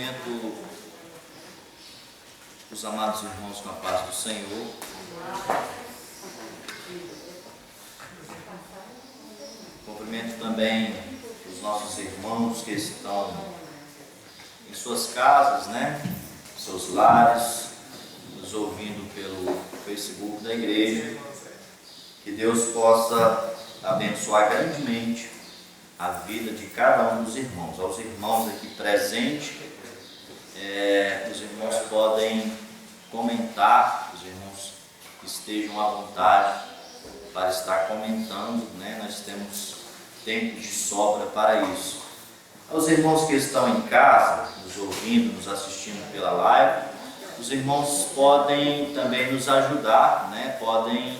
Cumprimento os amados irmãos com a paz do Senhor. Cumprimento também os nossos irmãos que estão em suas casas, seus lares, nos ouvindo pelo Facebook da igreja. Que Deus possa abençoar grandemente a vida de cada um dos irmãos. Aos irmãos aqui presentes, os irmãos podem comentar, os irmãos que estejam à vontade para estar comentando, Nós temos tempo de sobra para isso. Aos irmãos que estão em casa, nos ouvindo, nos assistindo pela live, os irmãos podem também nos ajudar, podem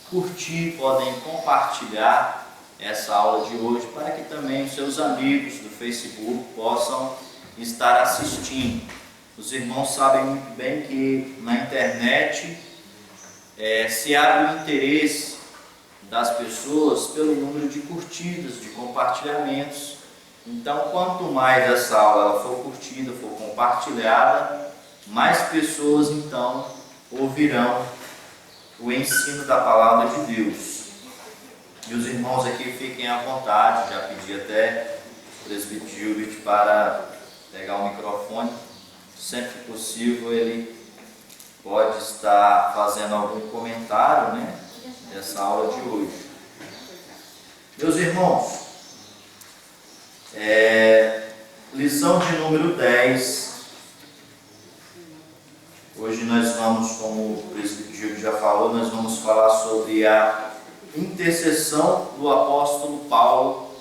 curtir, podem compartilhar essa aula de hoje, para que também os seus amigos do Facebook possam estar assistindo. Os irmãos sabem muito bem que na internet se abre o interesse das pessoas pelo número de curtidas, de compartilhamentos. Então, quanto mais essa aula ela for curtida, for compartilhada, mais pessoas então ouvirão o ensino da palavra de Deus. E os irmãos aqui fiquem à vontade, já pedi até o presbítero Gilbert para pegar o microfone. Sempre que possível ele pode estar fazendo algum comentário, dessa aula de hoje. Meus irmãos, lição de número 10. Hoje nós vamos, como o presbítero Gilbert já falou, nós vamos falar sobre a intercessão do apóstolo Paulo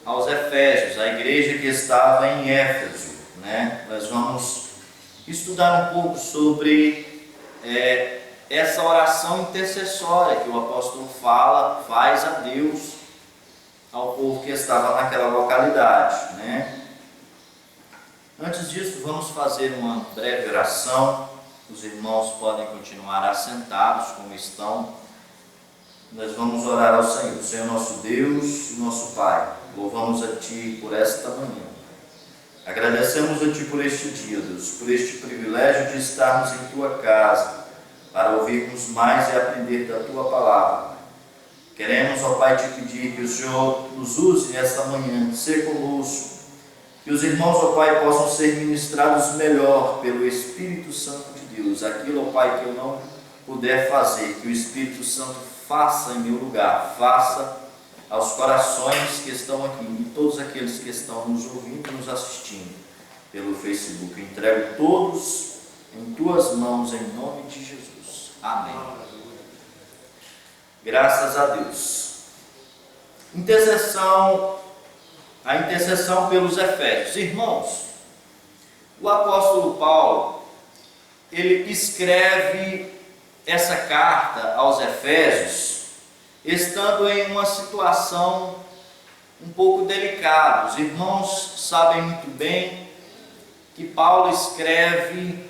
aos Efésios, a igreja que estava em Éfeso, Nós vamos estudar um pouco sobre essa oração intercessória que o apóstolo faz a Deus, ao povo que estava naquela localidade, Antes disso, vamos fazer uma breve oração. Os irmãos podem continuar assentados como estão. Nós vamos orar ao Senhor. Senhor nosso Deus e nosso Pai, louvamos a Ti por esta manhã. Agradecemos a Ti por este dia, Deus, por este privilégio de estarmos em Tua casa, para ouvirmos mais e aprender da Tua palavra. Queremos, ó Pai, Te pedir que o Senhor nos use nesta manhã, ser conosco, que os irmãos, ó Pai, possam ser ministrados melhor pelo Espírito Santo de Deus. Aquilo, ó Pai, que eu não puder fazer, que o Espírito Santo faça em meu lugar, faça aos corações que estão aqui e todos aqueles que estão nos ouvindo e nos assistindo pelo Facebook. Eu entrego todos em Tuas mãos, em nome de Jesus. Amém. Graças a Deus. A intercessão pelos Efésios. Irmãos, o apóstolo Paulo, ele escreve essa carta aos Efésios, estando em uma situação um pouco delicada. Os irmãos sabem muito bem que Paulo escreve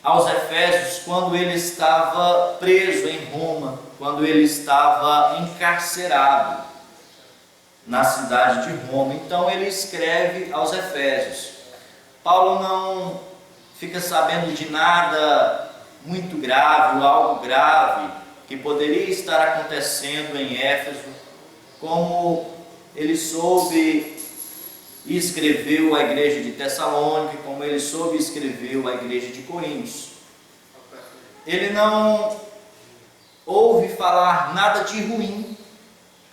aos Efésios quando ele estava preso em Roma, quando ele estava encarcerado na cidade de Roma. Então ele escreve aos Efésios. Paulo não fica sabendo de nada muito grave ou algo grave que poderia estar acontecendo em Éfeso, como ele soube e escreveu à igreja de Tessalônica, como ele soube e escreveu à igreja de Coríntios. Ele não ouve falar nada de ruim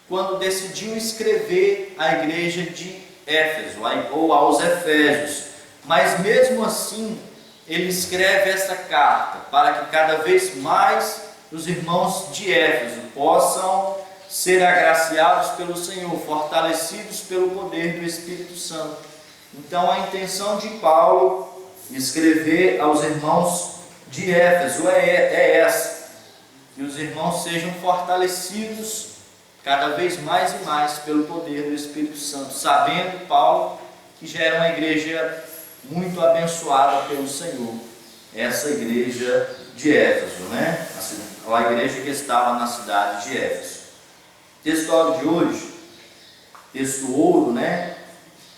quando decidiu escrever à igreja de Éfeso, ou aos Efésios. Mas mesmo assim, ele escreve essa carta para que cada vez mais os irmãos de Éfeso possam ser agraciados pelo Senhor, fortalecidos pelo poder do Espírito Santo. Então a intenção de Paulo escrever aos irmãos de Éfeso é essa: que os irmãos sejam fortalecidos cada vez mais e mais pelo poder do Espírito Santo, sabendo, Paulo, que já era uma igreja muito abençoada pelo Senhor, essa igreja de Éfeso, a igreja que estava na cidade de Éfeso. O texto de hoje, texto ouro,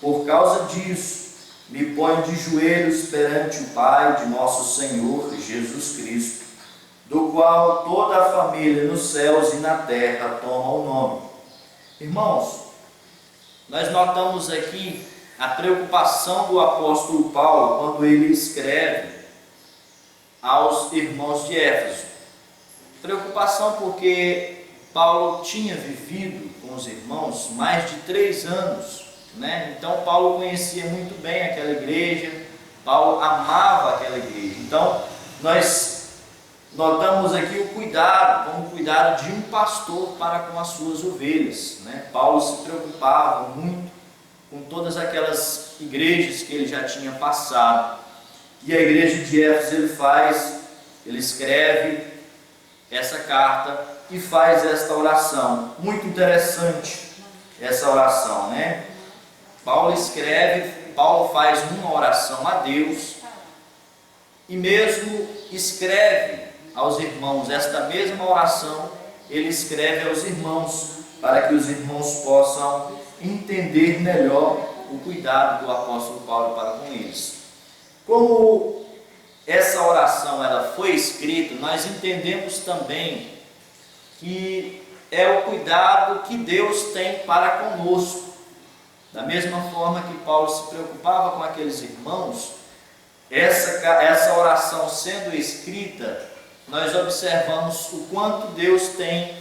Por causa disso, me ponho de joelhos perante o Pai de nosso Senhor Jesus Cristo, do qual toda a família nos céus e na terra toma o nome. Irmãos, nós notamos aqui a preocupação do apóstolo Paulo quando ele escreve aos irmãos de Éfeso. Preocupação porque Paulo tinha vivido com os irmãos mais de 3 anos, né? Então Paulo conhecia muito bem aquela igreja, Paulo amava aquela igreja. Então nós notamos aqui o cuidado, como o cuidado de um pastor para com as suas ovelhas, né? Paulo se preocupava muito com todas aquelas igrejas que ele já tinha passado. E a igreja de Éfeso ele escreve essa carta e faz esta oração. Muito interessante essa oração, né? Paulo faz uma oração a Deus e mesmo escreve aos irmãos esta mesma oração, ele escreve aos irmãos para que os irmãos possam entender melhor o cuidado do apóstolo Paulo para com eles. Como essa oração ela foi escrita, nós entendemos também que é o cuidado que Deus tem para conosco. Da mesma forma que Paulo se preocupava com aqueles irmãos, essa oração sendo escrita, nós observamos o quanto Deus tem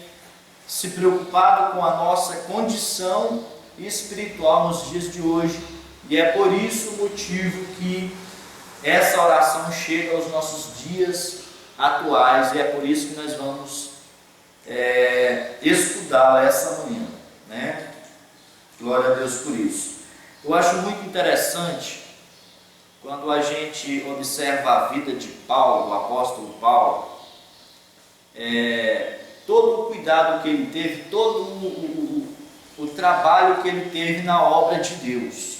se preocupado com a nossa condição espiritual nos dias de hoje, e é por isso o motivo que essa oração chega aos nossos dias atuais, e é por isso que nós vamos estudá-la essa manhã, né? Glória a Deus por isso. Eu acho muito interessante quando a gente observa a vida de Paulo, o apóstolo Paulo, todo o cuidado que ele teve, todo o trabalho que ele teve na obra de Deus.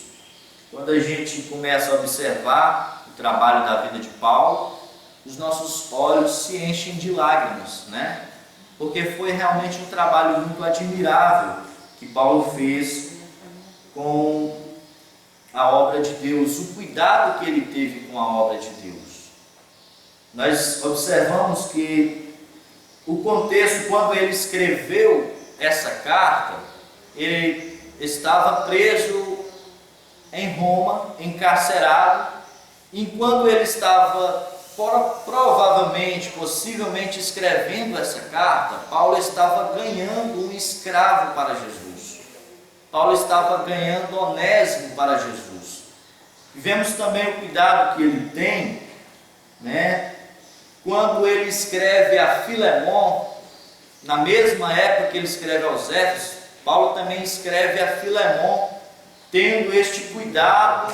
Quando a gente começa a observar o trabalho da vida de Paulo, os nossos olhos se enchem de lágrimas, né? Porque foi realmente um trabalho muito admirável que Paulo fez com a obra de Deus, o cuidado que ele teve com a obra de Deus. Nós observamos que o contexto, quando ele escreveu essa carta, ele estava preso em Roma, encarcerado, enquanto ele estava provavelmente, possivelmente escrevendo essa carta, Paulo estava ganhando um escravo para Jesus. Paulo estava ganhando Onésimo para Jesus. E vemos também o cuidado que ele tem, né? Quando ele escreve a Filemon, na mesma época que ele escreve aos Éfesos, Paulo também escreve a Filemon, tendo este cuidado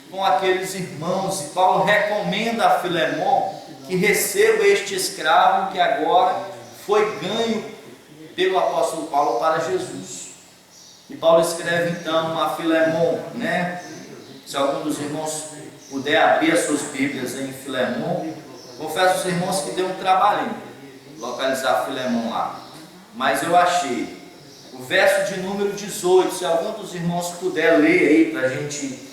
com aqueles irmãos. E Paulo recomenda a Filemon que receba este escravo que agora foi ganho pelo apóstolo Paulo para Jesus. E Paulo escreve então a Filemon, né? Se algum dos irmãos puder abrir as suas Bíblias em Filemon, confesso aos irmãos que deu um trabalhinho localizar Filemon lá, mas eu achei o verso de número 18. Se algum dos irmãos puder ler aí para a gente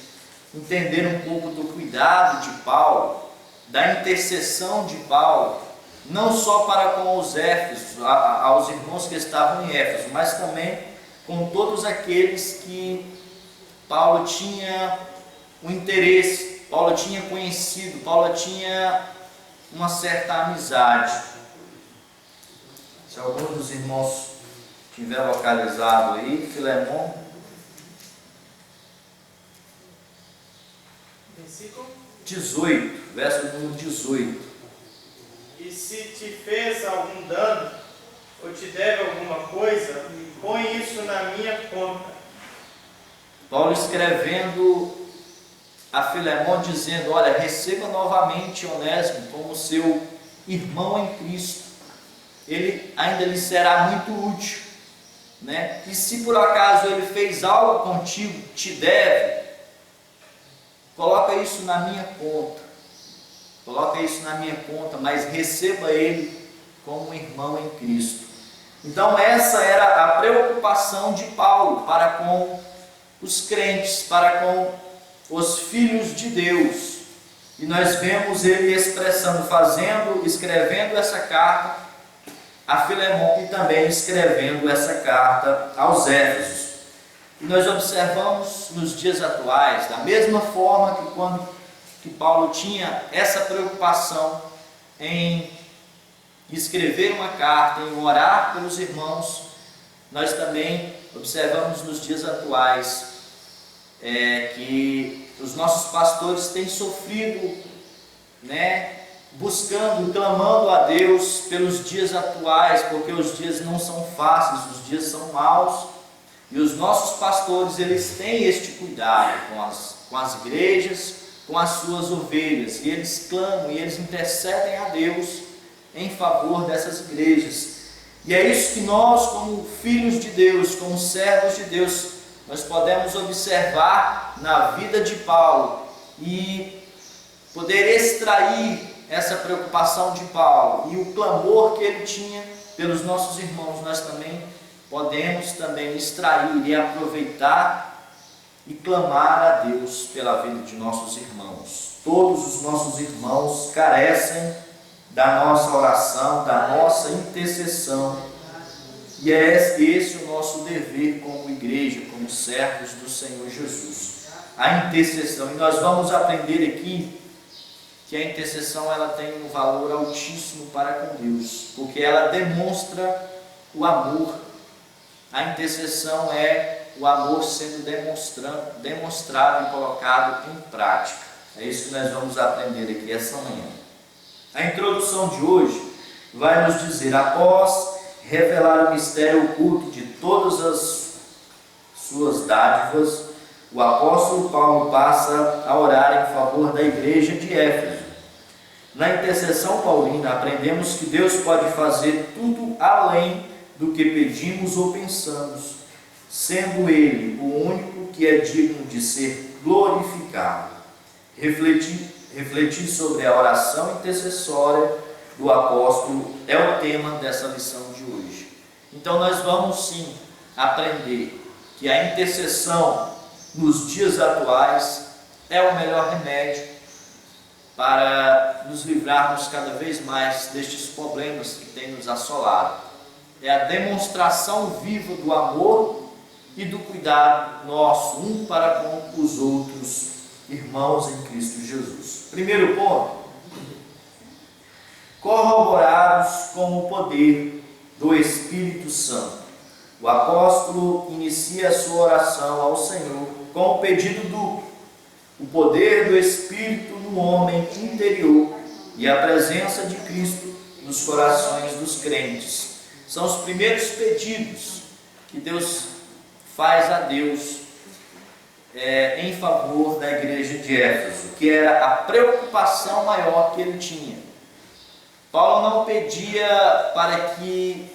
entender um pouco do cuidado de Paulo, da intercessão de Paulo, não só para com os Éfesos, aos irmãos que estavam em Éfeso, mas também com todos aqueles que Paulo tinha um interesse, Paulo tinha conhecido, Paulo tinha uma certa amizade. Se algum dos irmãos tiver localizado aí, Filemon. Versículo 18, verso número 18. E se te fez algum dano, ou te deve alguma coisa, põe isso na minha conta. Paulo escrevendo a Filemon dizendo: olha, receba novamente Onésimo como seu irmão em Cristo. Ele ainda lhe será muito útil, né? E se por acaso ele fez algo contigo, te deve, coloca isso na minha conta. Coloca isso na minha conta, mas receba ele como um irmão em Cristo. Então essa era a preocupação de Paulo para com os crentes, para com os filhos de Deus. E nós vemos ele expressando, escrevendo essa carta a Filemon e também escrevendo essa carta aos Éfesos. E nós observamos nos dias atuais, da mesma forma que quando Paulo tinha essa preocupação em escrever uma carta, em orar pelos irmãos, nós também observamos nos dias atuais que os nossos pastores têm sofrido, buscando, clamando a Deus pelos dias atuais, porque os dias não são fáceis, os dias são maus, e os nossos pastores, eles têm este cuidado com as igrejas, com as suas ovelhas, e eles clamam, e eles intercedem a Deus em favor dessas igrejas. E é isso que nós, como filhos de Deus, como servos de Deus, nós podemos observar na vida de Paulo e poder extrair essa preocupação de Paulo e o clamor que ele tinha pelos nossos irmãos. Nós também podemos extrair e aproveitar e clamar a Deus pela vida de nossos irmãos. Todos os nossos irmãos carecem da nossa oração, da nossa intercessão. E é esse o nosso dever como igreja, como servos do Senhor Jesus. A intercessão. E nós vamos aprender aqui que a intercessão ela tem um valor altíssimo para com Deus, porque ela demonstra o amor. A intercessão é o amor sendo demonstrado e colocado em prática. É isso que nós vamos aprender aqui essa manhã. A introdução de hoje vai nos dizer: após revelar o mistério oculto de todas as suas dádivas, o apóstolo Paulo passa a orar em favor da igreja de Éfeso. Na intercessão paulina, aprendemos que Deus pode fazer tudo além do que pedimos ou pensamos, sendo Ele o único que é digno de ser glorificado. Refletir sobre a oração intercessória do apóstolo é o tema dessa lição de hoje. Então nós vamos sim aprender que a intercessão nos dias atuais é o melhor remédio para nos livrarmos cada vez mais destes problemas que têm nos assolado. É a demonstração viva do amor e do cuidado nosso um para com os outros irmãos em Cristo Jesus. Primeiro ponto: corroborados com o poder do Espírito Santo. O apóstolo inicia a sua oração ao Senhor com o pedido duplo: o poder do Espírito no homem interior e a presença de Cristo nos corações dos crentes. São os primeiros pedidos que Deus faz a Deus em favor da igreja de Éfeso, que era a preocupação maior que ele tinha. Paulo não pedia para que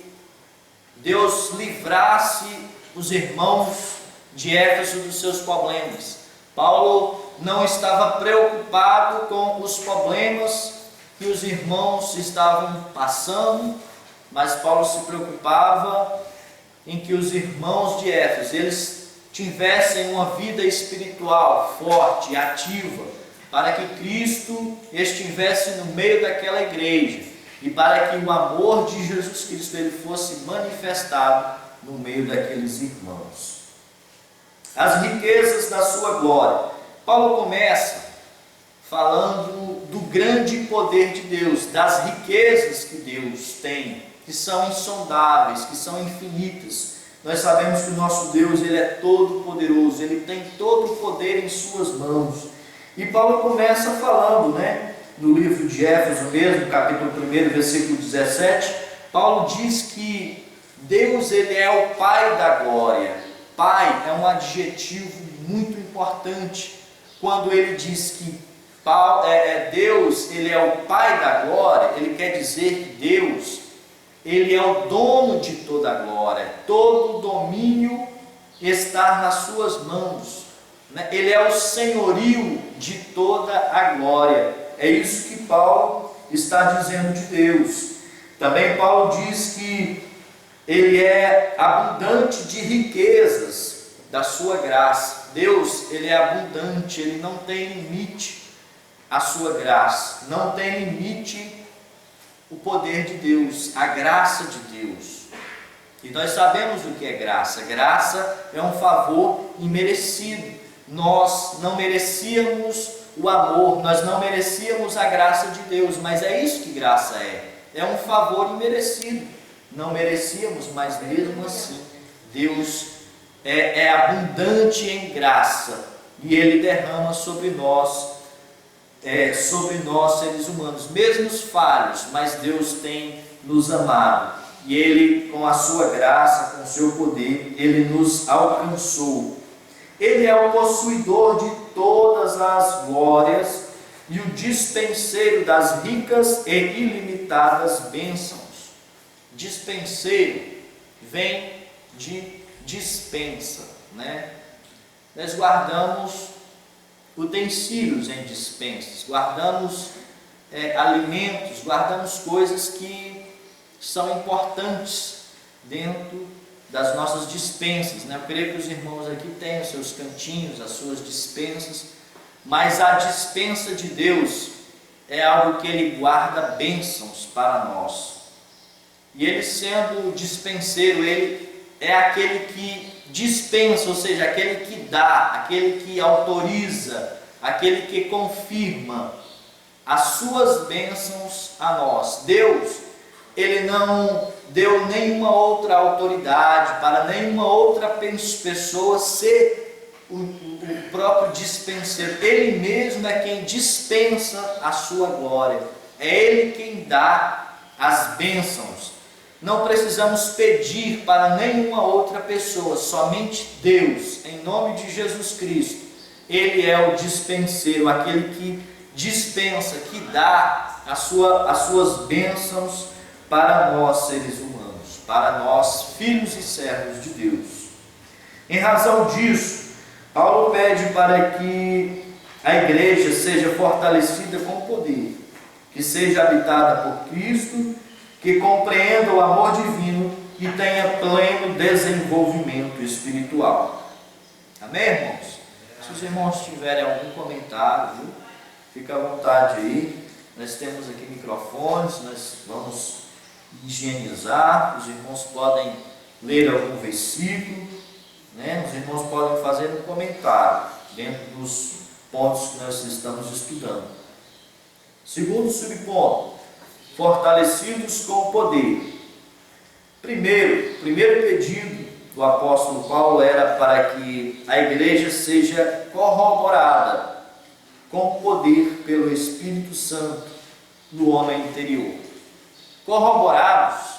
Deus livrasse os irmãos de Éfeso dos seus problemas. Paulo não estava preocupado com os problemas que os irmãos estavam passando, mas Paulo se preocupava em que os irmãos de Éfeso, eles tivessem uma vida espiritual forte e ativa, para que Cristo estivesse no meio daquela igreja e para que o amor de Jesus Cristo ele fosse manifestado no meio daqueles irmãos. As riquezas da sua glória. Paulo começa falando do grande poder de Deus, das riquezas que Deus tem, que são insondáveis, que são infinitas. Nós sabemos que o nosso Deus ele é todo poderoso, ele tem todo o poder em suas mãos. E Paulo começa falando, no livro de Éfeso mesmo, capítulo 1, versículo 17, Paulo diz que Deus ele é o Pai da glória. Pai é um adjetivo muito importante. Quando ele diz que Deus ele é o Pai da glória, ele quer dizer que Deus ele é o dono de toda a glória, todo o domínio está nas suas mãos, ele é o senhorio de toda a glória. É isso que Paulo está dizendo de Deus. Também Paulo diz que ele é abundante de riquezas da sua graça. Deus, ele é abundante, ele não tem limite a sua graça, não tem limite o poder de Deus, a graça de Deus. E nós sabemos o que é graça. Graça é um favor imerecido. Nós não merecíamos o amor, nós não merecíamos a graça de Deus, mas é isso que graça é. É um favor imerecido. Não merecíamos, mas mesmo assim, Deus é abundante em graça e Ele derrama sobre nós seres humanos, mesmo falhos, mas Deus tem nos amado e Ele, com a sua graça, com o seu poder, Ele nos alcançou. Ele é o possuidor de todas as glórias e o dispenseiro das ricas e ilimitadas bênçãos. Dispenseiro vem de dispensa, né? Nós guardamos utensílios em dispensas, guardamos alimentos, guardamos coisas que são importantes dentro das nossas dispensas, né? Eu creio que os irmãos aqui têm os seus cantinhos, as suas dispensas, mas a dispensa de Deus é algo que Ele guarda bênçãos para nós. E Ele, sendo o dispenseiro, Ele é aquele que dispensa, ou seja, aquele que dá, aquele que autoriza, aquele que confirma as suas bênçãos a nós. Deus, Ele não deu nenhuma outra autoridade para nenhuma outra pessoa ser o próprio dispenseiro. Ele mesmo é quem dispensa a sua glória. É Ele quem dá as bênçãos. Não precisamos pedir para nenhuma outra pessoa, somente Deus, em nome de Jesus Cristo. Ele é o dispenseiro, aquele que dispensa, que dá as suas bênçãos para nós, seres humanos, para nós, filhos e servos de Deus. Em razão disso, Paulo pede para que a igreja seja fortalecida com poder, que seja habitada por Cristo, que compreenda o amor divino e tenha pleno desenvolvimento espiritual. Amém, irmãos? Se os irmãos tiverem algum comentário, viu? Fica à vontade aí. Nós temos aqui microfones, nós vamos higienizar. Os irmãos podem ler algum versículo, né? Os irmãos podem fazer um comentário dentro dos pontos que nós estamos estudando. Segundo subponto, fortalecidos com o poder. Primeiro pedido do apóstolo Paulo era para que a igreja seja corroborada com poder pelo Espírito Santo no homem interior. Corroborados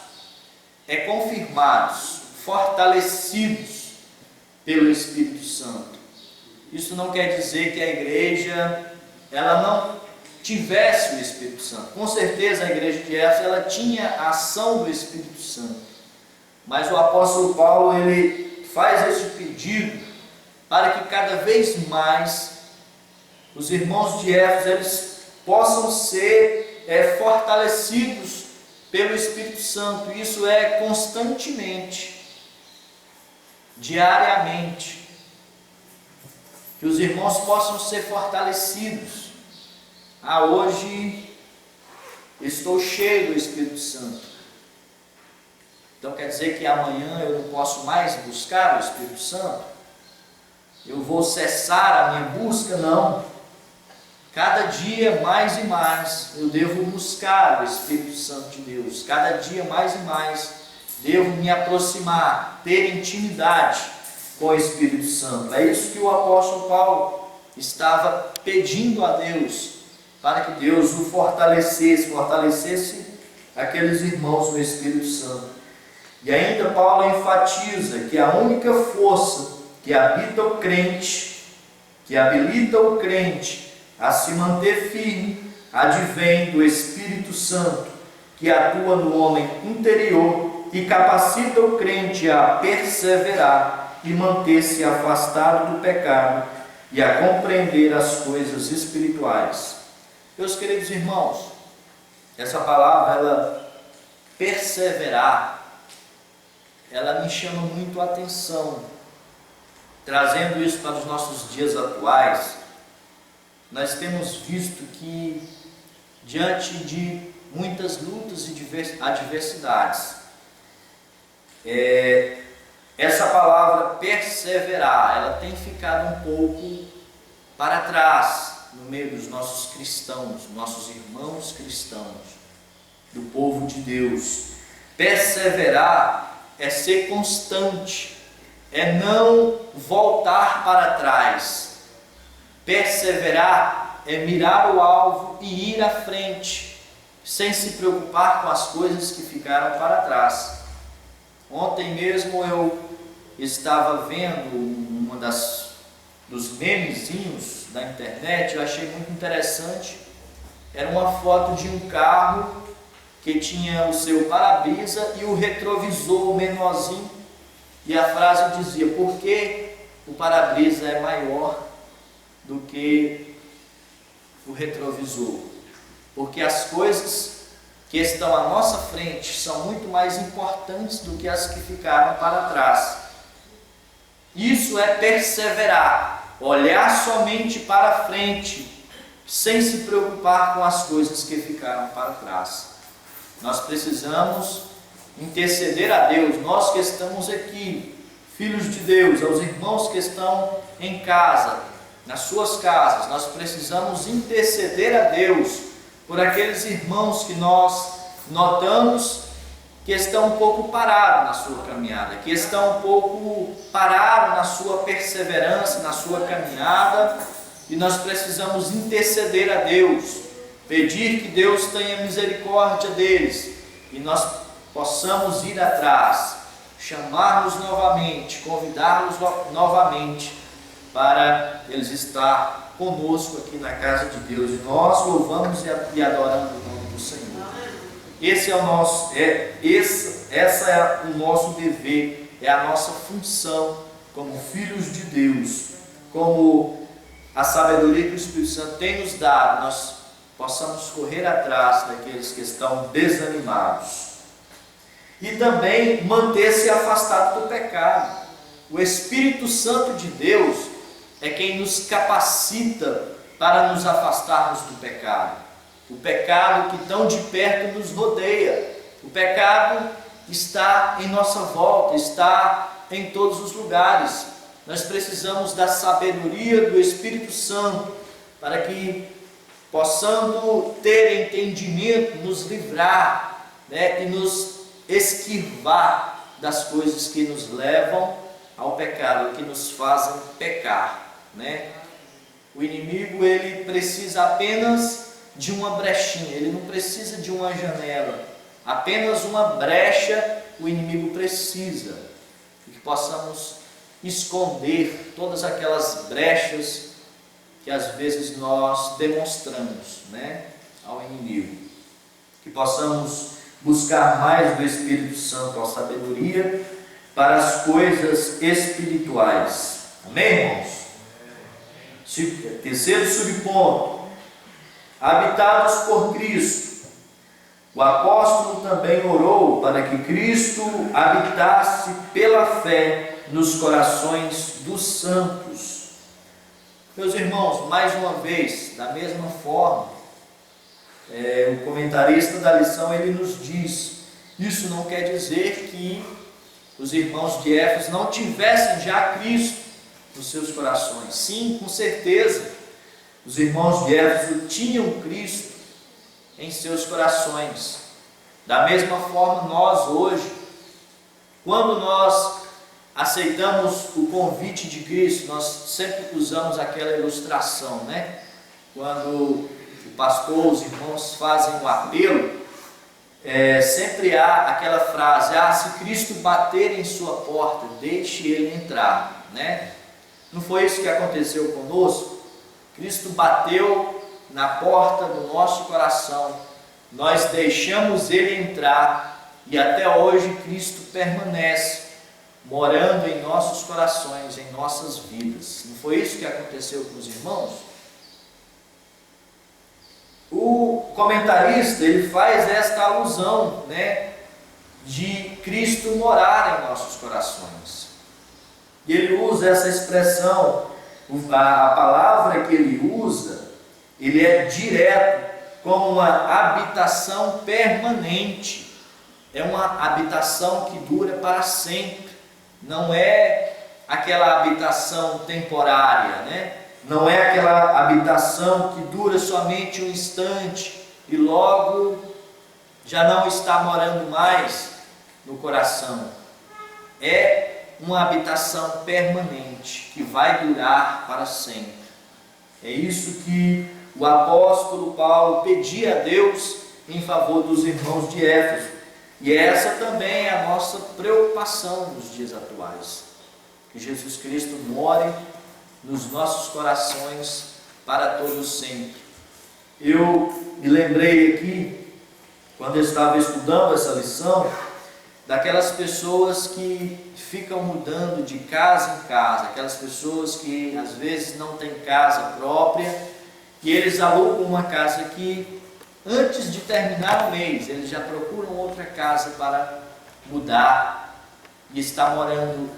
é confirmados, fortalecidos pelo Espírito Santo. Isso não quer dizer que a igreja ela não tivesse o Espírito Santo. Com certeza a igreja de Éfeso ela tinha a ação do Espírito Santo. Mas o apóstolo Paulo ele faz esse pedido para que cada vez mais os irmãos de Éfeso eles possam ser fortalecidos pelo Espírito Santo. Isso é constantemente, diariamente, que os irmãos possam ser fortalecidos. Hoje estou cheio do Espírito Santo. Então quer dizer que amanhã eu não posso mais buscar o Espírito Santo? Eu vou cessar a minha busca? Não. Cada dia mais e mais eu devo buscar o Espírito Santo de Deus. Cada dia mais e mais devo me aproximar, ter intimidade com o Espírito Santo. É isso que o apóstolo Paulo estava pedindo a Deus, para que Deus o fortalecesse aqueles irmãos no Espírito Santo. E ainda Paulo enfatiza que a única força que habilita o crente a se manter firme, advém do Espírito Santo, que atua no homem interior e capacita o crente a perseverar e manter-se afastado do pecado e a compreender as coisas espirituais. Meus queridos irmãos, essa palavra, ela perseverar, ela me chama muito a atenção. trazendo isso para os nossos dias atuais, nós temos visto que, diante de muitas lutas e adversidades, essa palavra perseverar, ela tem ficado um pouco para trás no meio dos nossos cristãos, nossos irmãos cristãos, do povo de Deus. Perseverar é ser constante, é não voltar para trás. Perseverar é mirar o alvo e ir à frente, sem se preocupar com as coisas que ficaram para trás. Ontem mesmo eu estava vendo dos memezinhos da internet, eu achei muito interessante. Era uma foto de um carro que tinha o seu para-brisa e o retrovisor menorzinho, e a frase dizia: por que o para-brisa é maior do que o retrovisor? Porque as coisas que estão à nossa frente são muito mais importantes do que as que ficaram para trás. Isso é perseverar, olhar somente para frente, sem se preocupar com as coisas que ficaram para trás. Nós precisamos interceder a Deus, nós que estamos aqui, filhos de Deus, aos irmãos que estão em casa, nas suas casas, nós precisamos interceder a Deus por aqueles irmãos que nós notamos que estão um pouco parados na sua caminhada, que estão um pouco parados na sua perseverança, na sua caminhada, e nós precisamos interceder a Deus, pedir que Deus tenha misericórdia deles, e nós possamos ir atrás, chamá-los novamente, convidá-los novamente, para eles estar conosco aqui na casa de Deus, e nós louvamos e adoramos o nome do Senhor. Esse é o nosso dever, é a nossa função como filhos de Deus, como a sabedoria que o Espírito Santo tem nos dado, nós possamos correr atrás daqueles que estão desanimados. E também manter-se afastado do pecado. O Espírito Santo de Deus é quem nos capacita para nos afastarmos do pecado. O pecado que tão de perto nos rodeia. O pecado está em nossa volta, está em todos os lugares. Nós precisamos da sabedoria do Espírito Santo para que possamos ter entendimento, nos livrar, e nos esquivar das coisas que nos levam ao pecado, que nos fazem pecar, O inimigo, ele precisa apenas de uma brechinha, ele não precisa de uma janela, apenas uma brecha o inimigo precisa, que possamos esconder todas aquelas brechas que às vezes nós demonstramos, ao inimigo, que possamos buscar mais do Espírito Santo, a sabedoria para as coisas espirituais. Amém, irmãos? Terceiro subponto: habitados por Cristo. O apóstolo também orou para que Cristo habitasse pela fé nos corações dos santos. Meus irmãos, mais uma vez, da mesma forma, o comentarista da lição, ele nos diz, isso não quer dizer que os irmãos de Éfeso não tivessem já Cristo nos seus corações. Sim, com certeza, os irmãos de Éfeso tinham Cristo em seus corações. Da mesma forma, nós hoje, quando nós aceitamos o convite de Cristo, nós sempre usamos aquela ilustração, Quando o pastor, os irmãos fazem o apelo, sempre há aquela frase: se Cristo bater em sua porta, deixe ele entrar, Não foi isso que aconteceu conosco? Cristo bateu na porta do nosso coração, nós deixamos ele entrar, e até hoje Cristo permanece morando em nossos corações, em nossas vidas. Não foi isso que aconteceu com os irmãos? O comentarista, ele faz esta alusão, de Cristo morar em nossos corações. E ele usa essa expressão, a palavra que ele usa, ele é direto, como uma habitação permanente. É uma habitação que dura para sempre. Não é aquela habitação temporária, né? Não é aquela habitação que dura somente um instante e logo já não está morando mais no coração. É uma habitação permanente que vai durar para sempre. É isso que o apóstolo Paulo pedia a Deus em favor dos irmãos de Éfeso. E essa também é a nossa preocupação nos dias atuais. Que Jesus Cristo more nos nossos corações para todos sempre. Eu me lembrei aqui, quando eu estava estudando essa lição, daquelas pessoas que ficam mudando de casa em casa, aquelas pessoas que às vezes não têm casa própria, e eles alugam uma casa aqui, antes de terminar o mês, eles já procuram outra casa para mudar e estar morando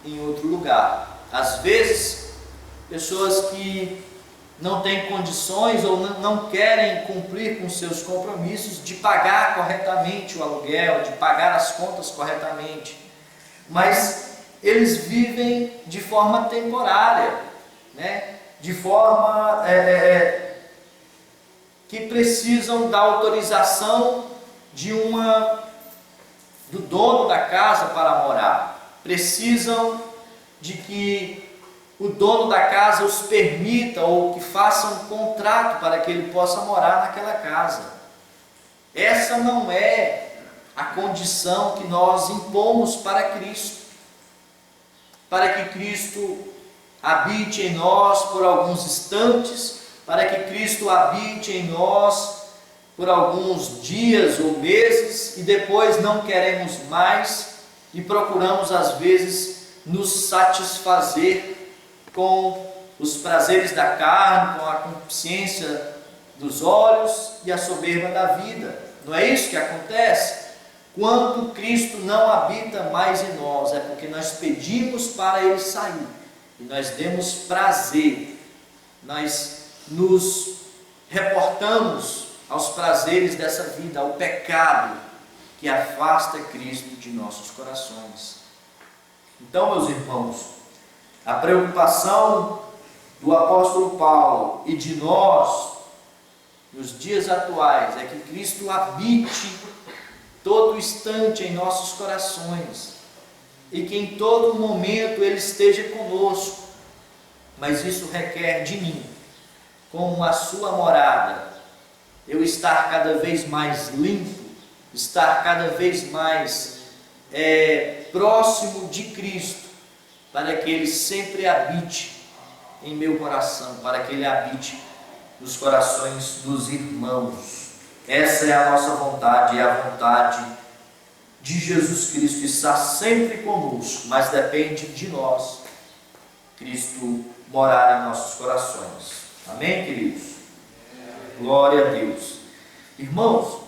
em outro lugar. Às vezes, pessoas que não têm condições ou não querem cumprir com seus compromissos de pagar corretamente o aluguel, de pagar as contas corretamente, mas eles vivem de forma temporária, né? De forma que precisam da autorização do dono da casa para morar, precisam de que o dono da casa os permita ou que faça um contrato para que ele possa morar naquela casa. Essa não é a condição que nós impomos para Cristo. Para que Cristo habite em nós por alguns instantes, para que Cristo habite em nós por alguns dias ou meses e depois não queremos mais e procuramos às vezes nos satisfazer com os prazeres da carne, com a consciência dos olhos e a soberba da vida. Não é isso que acontece? Quando Cristo não habita mais em nós, é porque nós pedimos para Ele sair e nós demos prazer, nós nos reportamos aos prazeres dessa vida, ao pecado que afasta Cristo de nossos corações. Então, meus irmãos, a preocupação do apóstolo Paulo e de nós, nos dias atuais, é que Cristo habite todo instante em nossos corações e que em todo momento Ele esteja conosco. Mas isso requer de mim, como a sua morada, eu estar cada vez mais limpo, estar cada vez mais próximo de Cristo, para que Ele sempre habite em meu coração, para que Ele habite nos corações dos irmãos. Essa é a nossa vontade, é a vontade de Jesus Cristo estar sempre conosco, mas depende de nós, Cristo morar em nossos corações. Amém, queridos? Glória a Deus. Irmãos,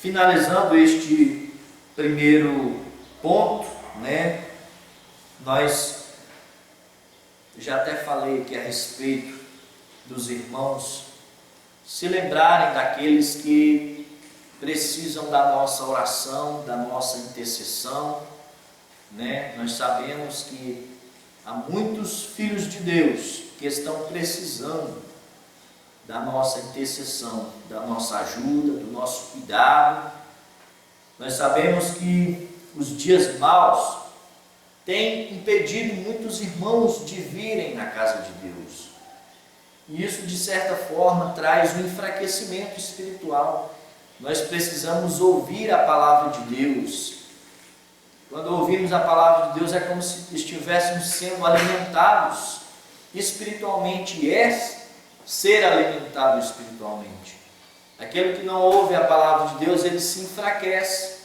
finalizando este primeiro ponto, né? Nós já até falei aqui a respeito dos irmãos se lembrarem daqueles que precisam da nossa oração, da nossa intercessão, né? Nós sabemos que há muitos filhos de Deus que estão precisando da nossa intercessão, da nossa ajuda, do nosso cuidado. Nós sabemos que os dias maus têm impedido muitos irmãos de virem na casa de Deus. E isso, de certa forma, traz um enfraquecimento espiritual. Nós precisamos ouvir a palavra de Deus. Quando ouvimos a palavra de Deus, é como se estivéssemos sendo alimentados espiritualmente. E é ser alimentado espiritualmente. Aquele que não ouve a palavra de Deus, ele se enfraquece.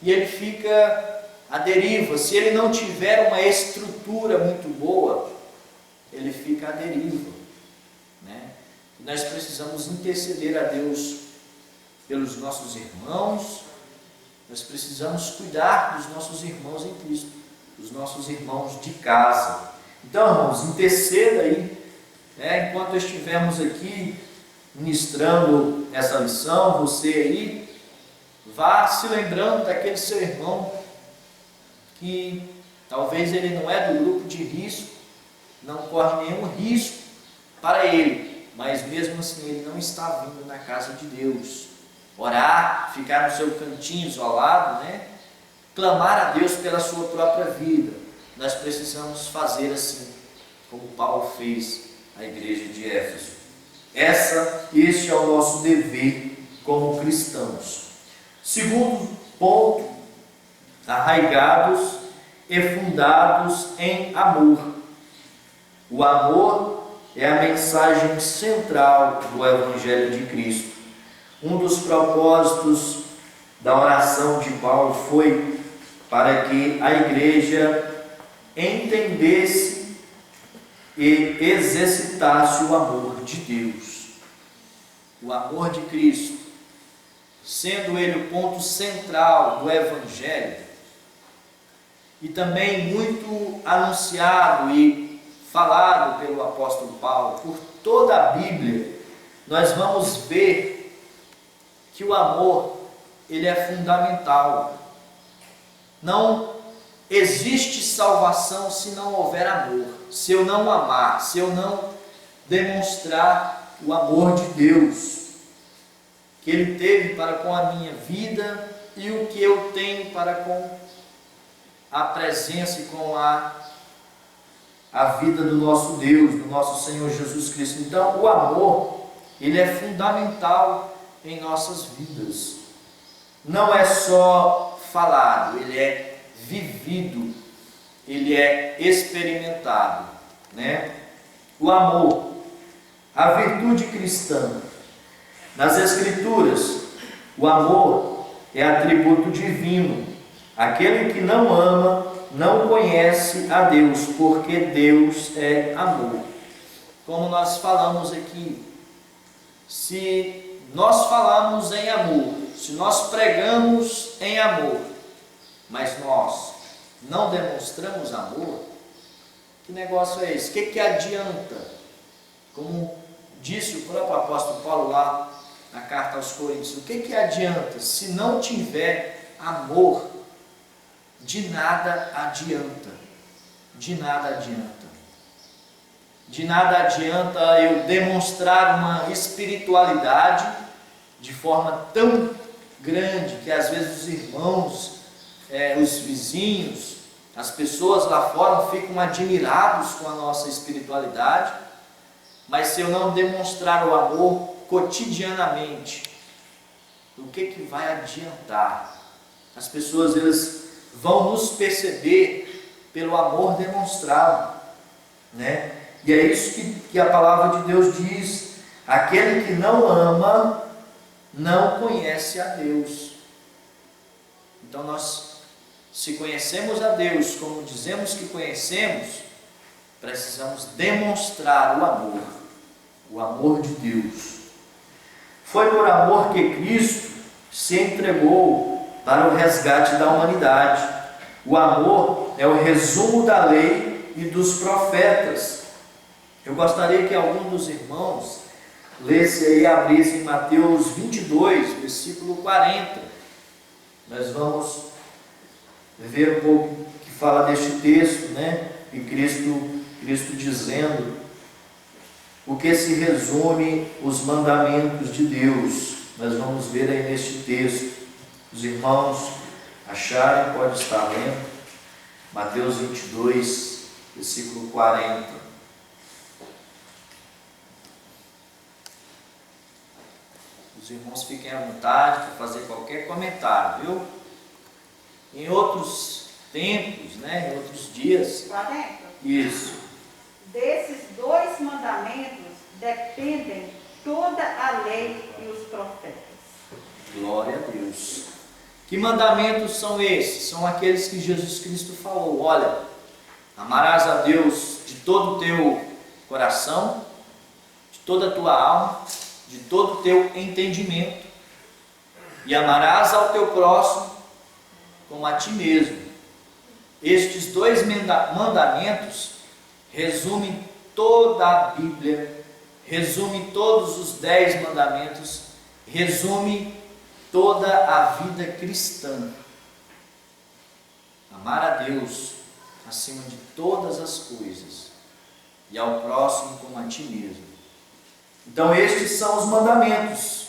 E ele fica à deriva. Se ele não tiver uma estrutura muito boa, ele fica à deriva. Nós precisamos interceder a Deus pelos nossos irmãos, nós precisamos cuidar dos nossos irmãos em Cristo, os nossos irmãos de casa. Então, irmãos, interceda aí, né, enquanto estivermos aqui ministrando essa lição, você aí, vá se lembrando daquele seu irmão que talvez ele não é do grupo de risco, não corre nenhum risco para ele, mas mesmo assim ele não está vindo na casa de Deus. Orar, ficar no seu cantinho isolado, né? Clamar a Deus pela sua própria vida. Nós precisamos fazer assim, como Paulo fez à igreja de Éfeso. Este é o nosso dever como cristãos. Segundo ponto, arraigados e fundados em amor. O amor é a mensagem central do Evangelho de Cristo. Um dos propósitos da oração de Paulo foi para que a igreja entendesse e exercitasse o amor de Deus. O amor de Cristo, sendo ele o ponto central do Evangelho, e também muito anunciado e falado pelo apóstolo Paulo, por toda a Bíblia, nós vamos ver que o amor, ele é fundamental. Não existe salvação se não houver amor. Se eu não amar, se eu não demonstrar o amor de Deus que Ele teve para com a minha vida e o que eu tenho para com a presença e com a vida do nosso Deus, do nosso Senhor Jesus Cristo. Então, o amor, ele é fundamental em nossas vidas. Não é só falado, ele é vivido, ele é experimentado, né? O amor, a virtude cristã. Nas Escrituras, o amor é atributo divino. Aquele que não ama não conhece a Deus, porque Deus é amor. Como nós falamos aqui, se nós falamos em amor, se nós pregamos em amor, mas nós não demonstramos amor, que negócio é esse? O que adianta? Como disse o próprio apóstolo Paulo lá na carta aos Coríntios, o que adianta se não tiver amor? De nada adianta. De nada adianta. De nada adianta eu demonstrar uma espiritualidade de forma tão grande que às vezes os irmãos, os vizinhos, as pessoas lá fora ficam admirados com a nossa espiritualidade, mas se eu não demonstrar o amor cotidianamente, o que vai adiantar? As pessoas, elas vão nos perceber pelo amor demonstrado, né? E é isso que a palavra de Deus diz: aquele que não ama não conhece a Deus. Então nós, se conhecemos a Deus como dizemos que conhecemos, precisamos demonstrar o amor de Deus. Foi por amor que Cristo se entregou para o resgate da humanidade. O amor é o resumo da lei e dos profetas. Eu gostaria que algum dos irmãos lesse aí, abrisse em Mateus 22, versículo 40. Nós vamos ver um pouco que fala deste texto, né? E Cristo dizendo o que se resume os mandamentos de Deus. Nós vamos ver aí neste texto. Os irmãos acharem, pode estar lendo. Mateus 22, versículo 40. Os irmãos fiquem à vontade para fazer qualquer comentário, viu? Em outros tempos, né, em outros dias. Lá dentro? Isso. Desses dois mandamentos dependem toda a lei e os profetas. Glória a Deus. Que mandamentos são esses? São aqueles que Jesus Cristo falou. Olha, amarás a Deus de todo o teu coração, de toda a tua alma, de todo o teu entendimento, e amarás ao teu próximo como a ti mesmo. estes dois mandamentos resumem toda a Bíblia, resume todos os 10 mandamentos, resume toda a vida cristã. Amar a Deus acima de todas as coisas e ao próximo como a ti mesmo. Então estes são os mandamentos,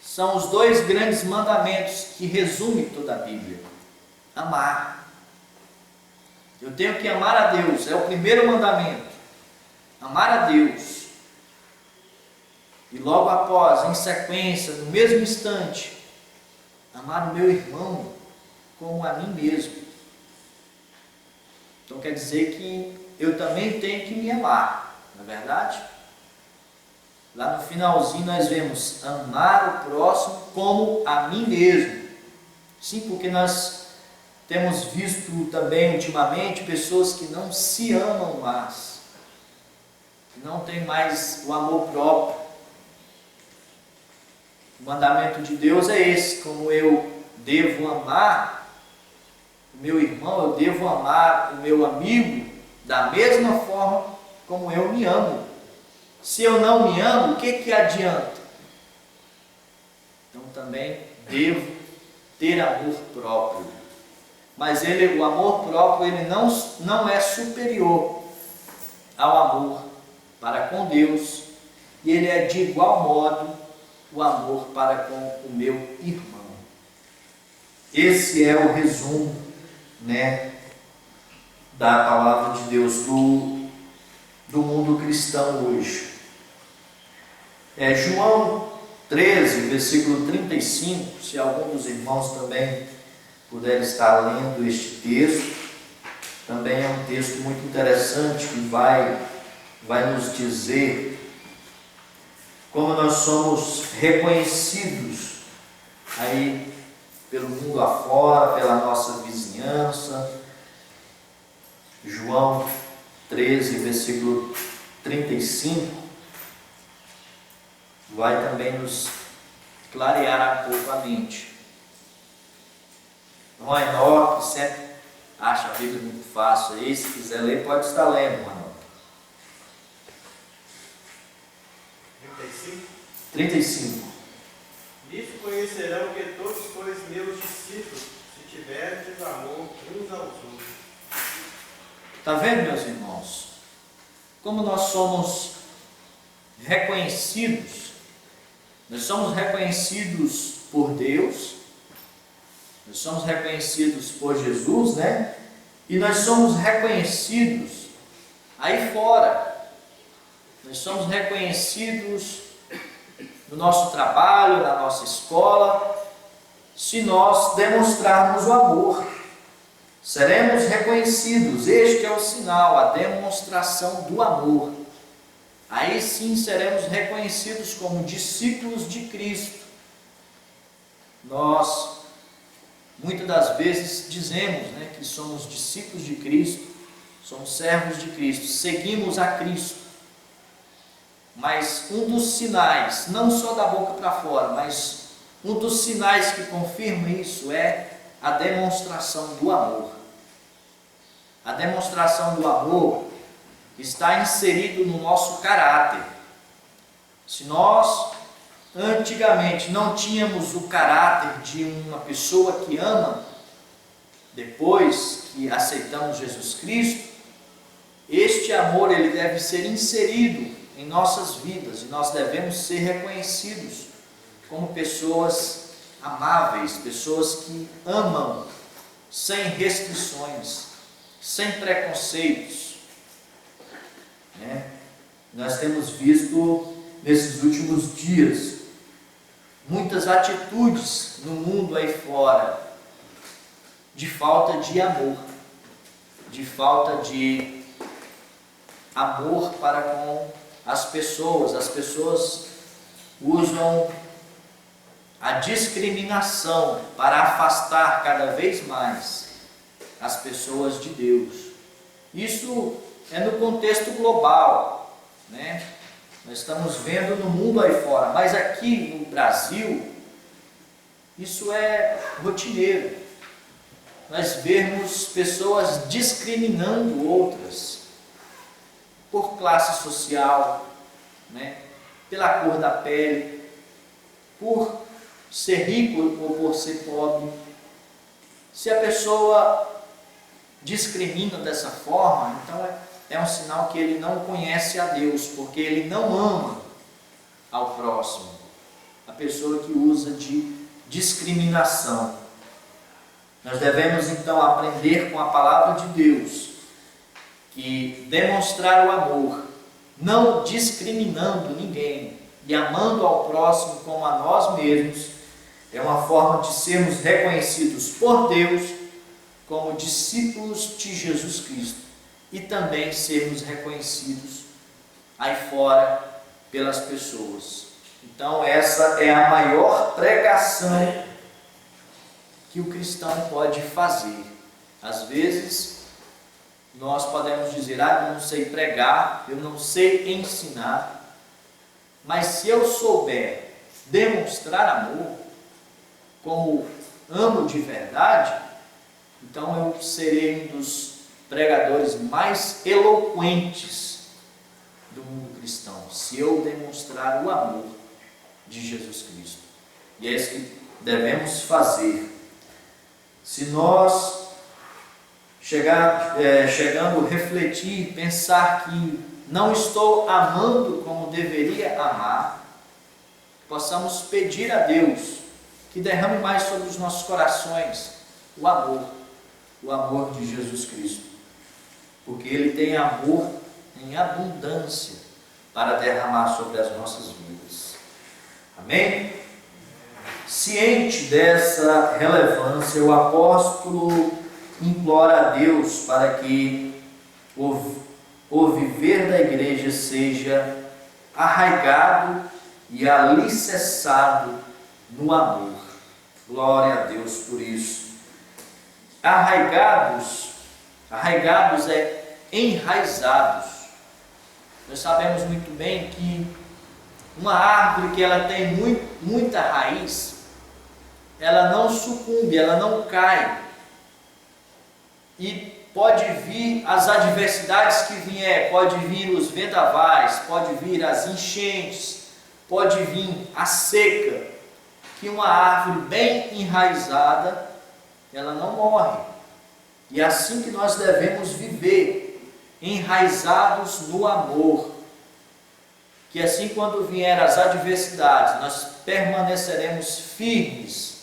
são os 2 grandes mandamentos que resumem toda a Bíblia. Amar. Eu tenho que amar a Deus, é o primeiro mandamento. Amar a Deus. E logo após, em sequência, no mesmo instante, amar o meu irmão como a mim mesmo. Então quer dizer que eu também tenho que me amar, não é verdade? Lá no finalzinho nós vemos amar o próximo como a mim mesmo. Sim, porque nós temos visto também ultimamente pessoas que não se amam mais, que não têm mais o amor próprio. O mandamento de Deus é esse: como eu devo amar o meu irmão, eu devo amar o meu amigo da mesma forma como eu me amo. Se eu não me amo, o que adianta? Então também devo ter amor próprio. Mas o amor próprio, ele não é superior ao amor para com Deus, e ele é de igual modo o amor para com o meu irmão. Esse é o resumo, da palavra de Deus do mundo cristão hoje. João 13, versículo 35, se algum dos irmãos também puder estar lendo este texto, também é um texto muito interessante que vai nos dizer como nós somos reconhecidos aí pelo mundo afora, pela nossa vizinhança. João 13, versículo 35, vai também nos clarear um pouco a mente. Irmão Enoque sempre acha a Bíblia muito fácil aí, se quiser ler, pode estar lendo, irmão. 35. Nisso conhecerão que todos sois meus discípulos, se tiverdes amor uns aos outros. Está vendo, meus irmãos? Como nós somos reconhecidos? Nós somos reconhecidos por Deus, nós somos reconhecidos por Jesus, E nós somos reconhecidos aí fora. Nós somos reconhecidos no nosso trabalho, na nossa escola, se nós demonstrarmos o amor. Seremos reconhecidos, este é o sinal, a demonstração do amor. Aí sim seremos reconhecidos como discípulos de Cristo. Nós, muitas das vezes, dizemos que somos discípulos de Cristo, somos servos de Cristo, seguimos a Cristo. Mas um dos sinais, não só da boca para fora, mas um dos sinais que confirma isso é a demonstração do amor. A demonstração do amor está inserido no nosso caráter. Se nós antigamente não tínhamos o caráter de uma pessoa que ama, depois que aceitamos Jesus Cristo, este amor ele deve ser inserido em nossas vidas, e nós devemos ser reconhecidos como pessoas amáveis, pessoas que amam sem restrições, sem preconceitos. Nós temos visto nesses últimos dias muitas atitudes no mundo aí fora de falta de amor, de falta de amor para com as pessoas usam a discriminação para afastar cada vez mais as pessoas de Deus. Isso é no contexto global, Nós estamos vendo no mundo aí fora, mas aqui no Brasil, isso é rotineiro. nós vermos pessoas discriminando outras por classe social, né? Pela cor da pele, por ser rico ou por ser pobre. Se a pessoa discrimina dessa forma, então é um sinal que ele não conhece a Deus, porque ele não ama ao próximo. A pessoa que usa de discriminação. Nós devemos então aprender com a palavra de Deus que demonstrar o amor, não discriminando ninguém e amando ao próximo como a nós mesmos, é uma forma de sermos reconhecidos por Deus como discípulos de Jesus Cristo e também sermos reconhecidos aí fora pelas pessoas. Então essa é a maior pregação que o cristão pode fazer. Às vezes nós podemos dizer, eu não sei pregar, eu não sei ensinar, mas se eu souber demonstrar amor, como amo de verdade, então eu serei um dos pregadores mais eloquentes do mundo cristão, se eu demonstrar o amor de Jesus Cristo. E é isso que devemos fazer. Se nós chegando a refletir, pensar que não estou amando como deveria amar, possamos pedir a Deus que derrame mais sobre os nossos corações o amor de Jesus Cristo, porque Ele tem amor em abundância para derramar sobre as nossas vidas. Amém? Ciente dessa relevância, o apóstolo implora a Deus para que o viver da igreja seja arraigado e alicerçado no amor. Glória a Deus por isso. Arraigados é enraizados. Nós sabemos muito bem que uma árvore que ela tem muita raiz, ela não sucumbe, ela não cai. E pode vir as adversidades que vier, pode vir os vendavais, pode vir as enchentes, pode vir a seca, que uma árvore bem enraizada, ela não morre. E é assim que nós devemos viver, enraizados no amor. Que assim quando vier as adversidades, nós permaneceremos firmes,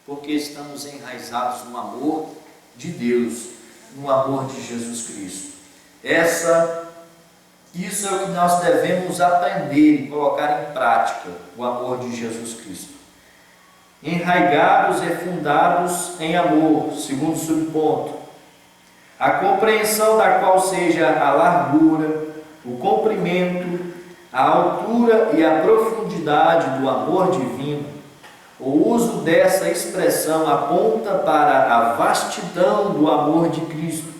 porque estamos enraizados no amor de Deus, no amor de Jesus Cristo. Isso é o que nós devemos aprender e colocar em prática, o amor de Jesus Cristo. Enraigados e fundados em amor, segundo subponto, a compreensão da qual seja a largura, o comprimento, a altura e a profundidade do amor divino. O uso dessa expressão aponta para a vastidão do amor de Cristo,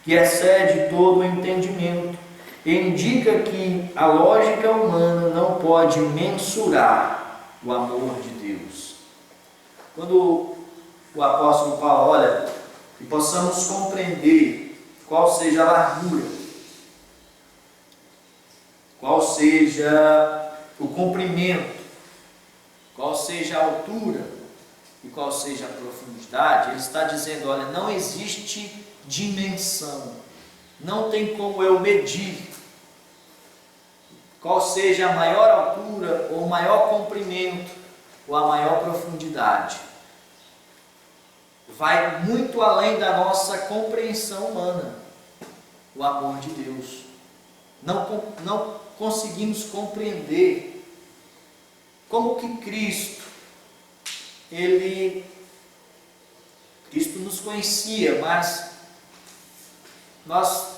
que excede todo o entendimento, e indica que a lógica humana não pode mensurar o amor de Deus. Quando o apóstolo Paulo olha, que possamos compreender qual seja a largura, qual seja o comprimento, qual seja a altura e qual seja a profundidade, ele está dizendo, olha, não existe dimensão, não tem como eu medir qual seja a maior altura ou o maior comprimento ou a maior profundidade. Vai muito além da nossa compreensão humana, o amor de Deus. Não conseguimos compreender como que Cristo nos conhecia, mas nós,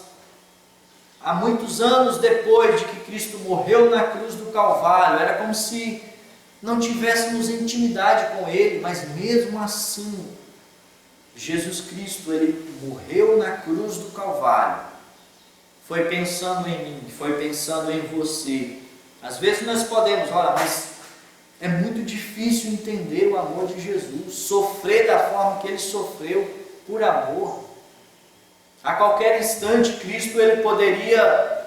há muitos anos depois de que Cristo morreu na cruz do Calvário, era como se não tivéssemos intimidade com Ele, mas mesmo assim, Jesus Cristo, Ele morreu na cruz do Calvário, foi pensando em mim, foi pensando em você. Às vezes nós podemos, olha, mas é muito difícil entender o amor de Jesus, sofrer da forma que Ele sofreu. por amor. A qualquer instante, Cristo ele poderia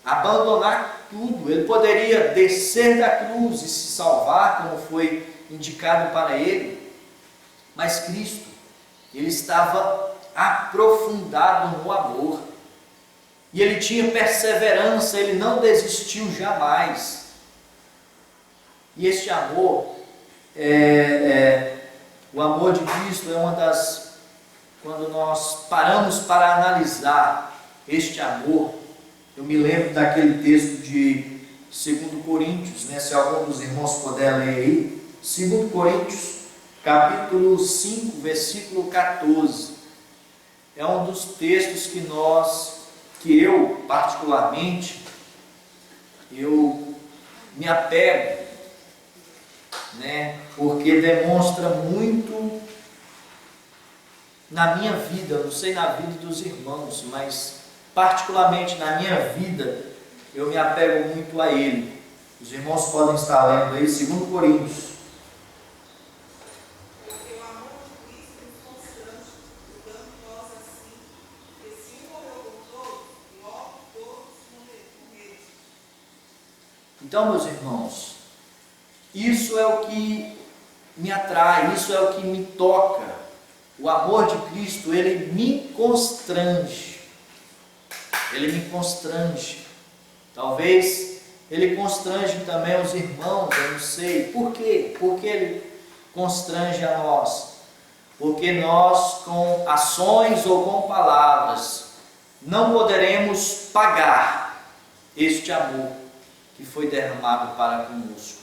abandonar tudo, ele poderia descer da cruz e se salvar, como foi indicado para ele. Mas Cristo, ele estava aprofundado no amor. E ele tinha perseverança, ele não desistiu jamais. E este amor, o amor de Cristo é uma das... Quando nós paramos para analisar este amor, eu me lembro daquele texto de 2 Coríntios, né? Se algum dos irmãos puder ler aí, 2 Coríntios, capítulo 5, versículo 14. É um dos textos que eu particularmente, eu me apego, né? Porque demonstra muito na minha vida, eu não sei na vida dos irmãos, mas particularmente na minha vida, eu me apego muito a ele. Os irmãos podem estar lendo aí, 2 Coríntios. Porque o amor de Cristo nos constrange, portanto nós assim, que se um morreu por todos, logo todos morreram. Então, meus irmãos, isso é o que me atrai, isso é o que me toca. O amor de Cristo, ele me constrange. Ele me constrange. Talvez ele constrange também os irmãos, eu não sei. Por quê? Porque ele constrange a nós. Porque nós, com ações ou com palavras, não poderemos pagar este amor que foi derramado para conosco.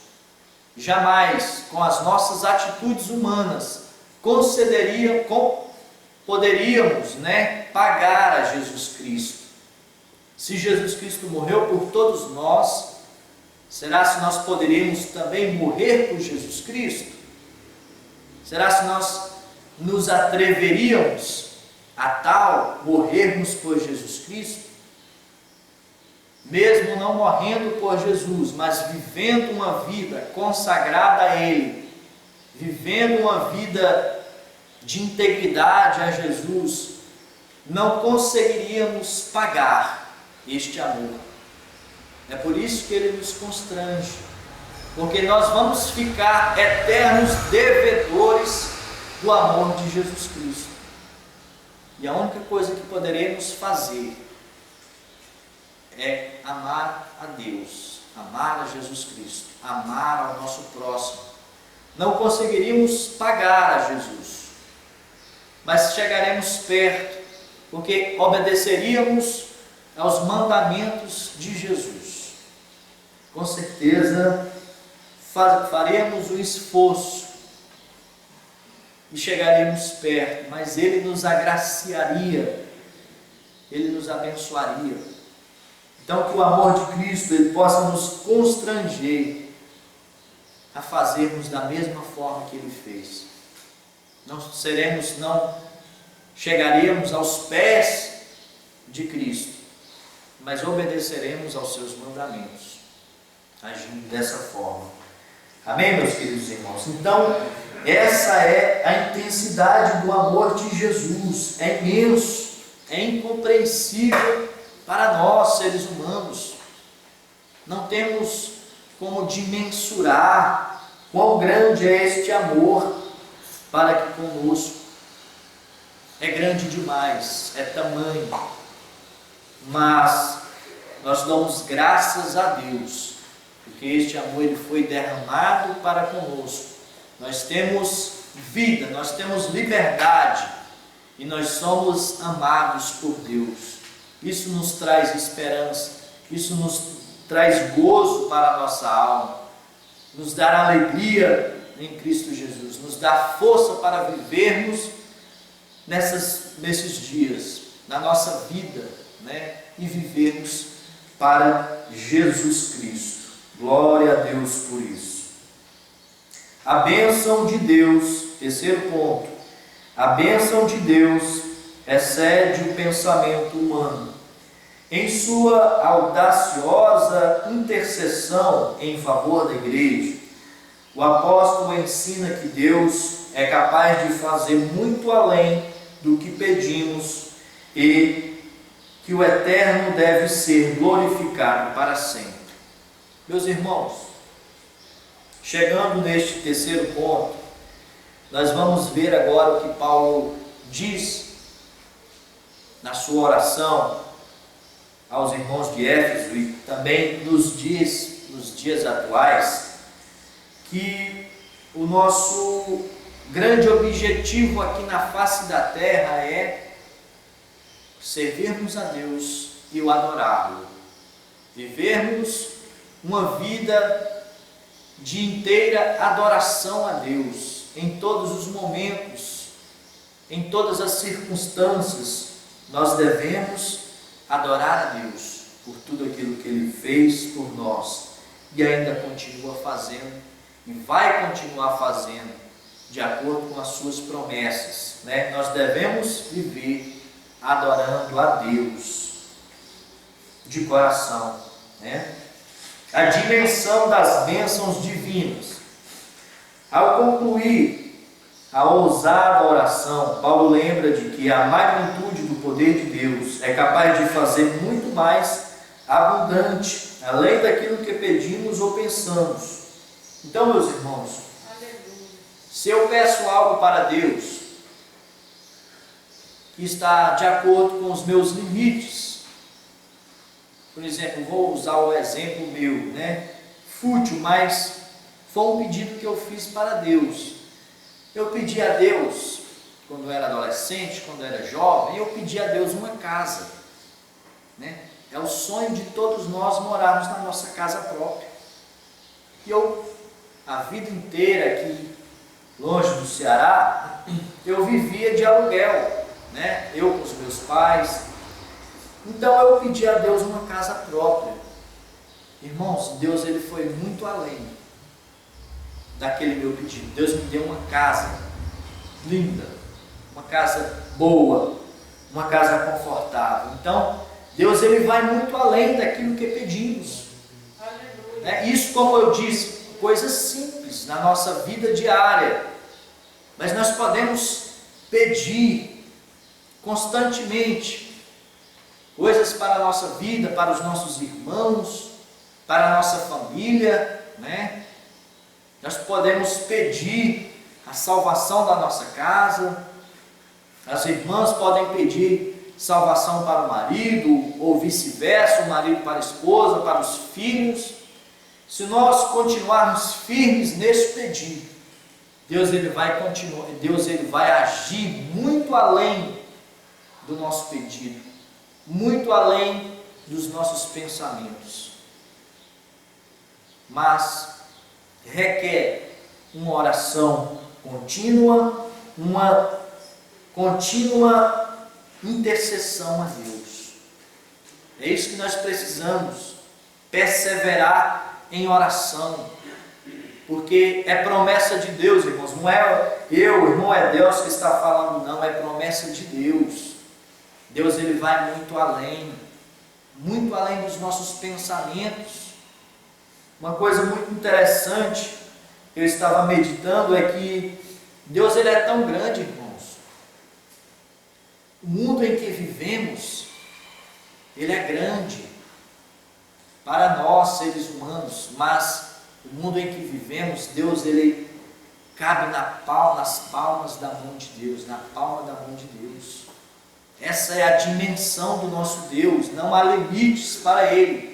Jamais, com as nossas atitudes humanas, poderíamos, pagar a Jesus Cristo. Se Jesus Cristo morreu por todos nós, será se nós poderíamos também morrer por Jesus Cristo? Será se nós nos atreveríamos a tal morrermos por Jesus Cristo? Mesmo não morrendo por Jesus, mas vivendo uma vida consagrada a Ele, vivendo uma vida de integridade a Jesus, não conseguiríamos pagar este amor. É por isso que ele nos constrange, porque nós vamos ficar eternos devedores do amor de Jesus Cristo. E a única coisa que poderemos fazer é amar a Deus, amar a Jesus Cristo, amar ao nosso próximo. Não conseguiríamos pagar a Jesus, mas chegaremos perto, porque obedeceríamos aos mandamentos de Jesus. Com certeza faremos o esforço e chegaremos perto, mas Ele nos agraciaria, Ele nos abençoaria. Então que o amor de Cristo ele possa nos constranger a fazermos da mesma forma que Ele fez. Não chegaremos aos pés de Cristo, mas obedeceremos aos seus mandamentos, agindo dessa forma. Amém, meus queridos irmãos? Então, essa é a intensidade do amor de Jesus. É imenso, é incompreensível para nós, seres humanos. Não temos como dimensurar quão grande é este amor para que conosco. É grande demais, é tamanho. Mas nós damos graças a Deus, porque este amor ele foi derramado para conosco. Nós temos vida, nós temos liberdade e nós somos amados por Deus. Isso nos traz esperança, isso nos traz gozo para a nossa alma, nos dá alegria em Cristo Jesus, nos dá força para vivermos nesses dias, na nossa vida, e vivermos para Jesus Cristo. Glória a Deus por isso. A bênção de Deus, terceiro ponto, a bênção de Deus excede o pensamento humano. Em sua audaciosa intercessão em favor da igreja, o apóstolo ensina que Deus é capaz de fazer muito além do que pedimos e que o Eterno deve ser glorificado para sempre. Meus irmãos, chegando neste terceiro ponto, nós vamos ver agora o que Paulo diz na sua oração aos irmãos de Éfeso e também nos dias atuais, que o nosso grande objetivo aqui na face da terra é servirmos a Deus e o adorá-lo, vivermos uma vida de inteira adoração a Deus, em todos os momentos, em todas as circunstâncias, nós devemos adorar a Deus por tudo aquilo que Ele fez por nós e ainda continua fazendo e vai continuar fazendo de acordo com as suas promessas, né? Nós devemos viver adorando a Deus de coração, né? A dimensão das bênçãos divinas. Ao concluir a ousada oração, Paulo lembra de que a magnitude do poder de Deus é capaz de fazer muito mais abundante, além daquilo que pedimos ou pensamos. Então, meus irmãos, se eu peço algo para Deus que está de acordo com os meus limites, por exemplo, vou usar o exemplo meu, né? Fútil, mas foi um pedido que eu fiz para Deus. Eu pedi a Deus, quando eu era adolescente, quando eu era jovem, eu pedi a Deus uma casa, né? É o sonho de todos nós morarmos na nossa casa própria. E eu, a vida inteira aqui, longe do Ceará, eu vivia de aluguel, né? Eu com os meus pais. Então eu pedi a Deus uma casa própria. Irmãos, Deus ele foi muito além daquele meu pedido. Deus me deu uma casa linda, uma casa boa, uma casa confortável. Então, Deus ele vai muito além daquilo que pedimos. Né? Isso, como eu disse, coisas simples na nossa vida diária. Mas nós podemos pedir constantemente coisas para a nossa vida, para os nossos irmãos, para a nossa família, né? Nós podemos pedir a salvação da nossa casa, as irmãs podem pedir salvação para o marido, ou vice-versa, o marido para a esposa, para os filhos. Se nós continuarmos firmes nesse pedido, Deus ele vai agir muito além do nosso pedido, muito além dos nossos pensamentos. Mas requer uma oração contínua, uma contínua intercessão a Deus. É isso que nós precisamos, perseverar em oração, porque é promessa de Deus, irmãos. Não é eu, irmão, é Deus que está falando, não, é promessa de Deus. Deus ele vai muito além dos nossos pensamentos. Uma coisa muito interessante que eu estava meditando é que Deus ele é tão grande, irmãos. O mundo em que vivemos, ele é grande para nós, seres humanos, mas o mundo em que vivemos, Deus ele cabe nas palmas da mão de Deus, na palma da mão de Deus. Essa é a dimensão do nosso Deus, não há limites para Ele.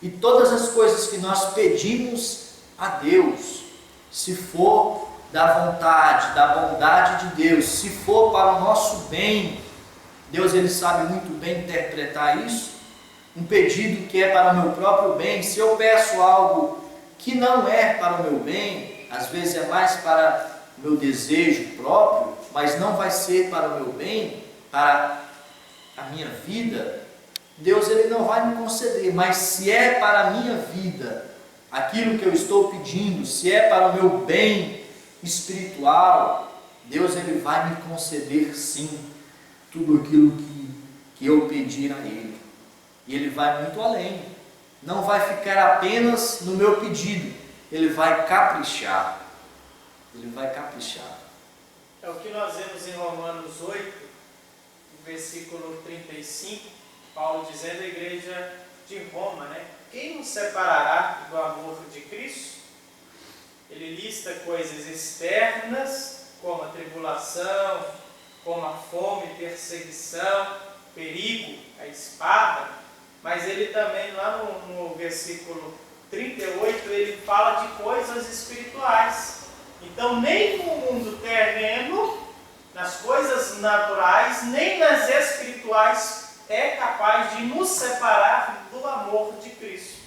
E todas as coisas que nós pedimos a Deus, se for da vontade, da bondade de Deus, se for para o nosso bem, Deus ele sabe muito bem interpretar isso. Um pedido que é para o meu próprio bem, se eu peço algo que não é para o meu bem, às vezes é mais para o meu desejo próprio, mas não vai ser para o meu bem, para a minha vida, Deus ele não vai me conceder. Mas se é para a minha vida, aquilo que eu estou pedindo, se é para o meu bem espiritual, Deus ele vai me conceder sim, tudo aquilo que eu pedir a Ele. E Ele vai muito além, não vai ficar apenas no meu pedido, Ele vai caprichar, É o que nós vemos em Romanos 8, versículo 35, Paulo dizendo à igreja de Roma, né? Quem nos separará do amor de Cristo? Ele lista coisas externas, como a tribulação, como a fome, perseguição, perigo, a espada, mas ele também, lá no versículo 38, ele fala de coisas espirituais. Então, nem no mundo terreno, nas coisas naturais, nem nas espirituais, é capaz de nos separar do amor de Cristo.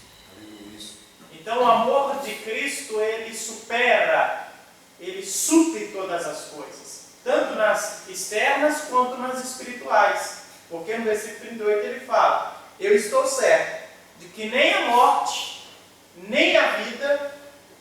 Então, o amor de Cristo, ele supera, ele supre todas as coisas, tanto nas externas quanto nas espirituais. Porque no versículo 38 ele fala: eu estou certo de que nem a morte, nem a vida,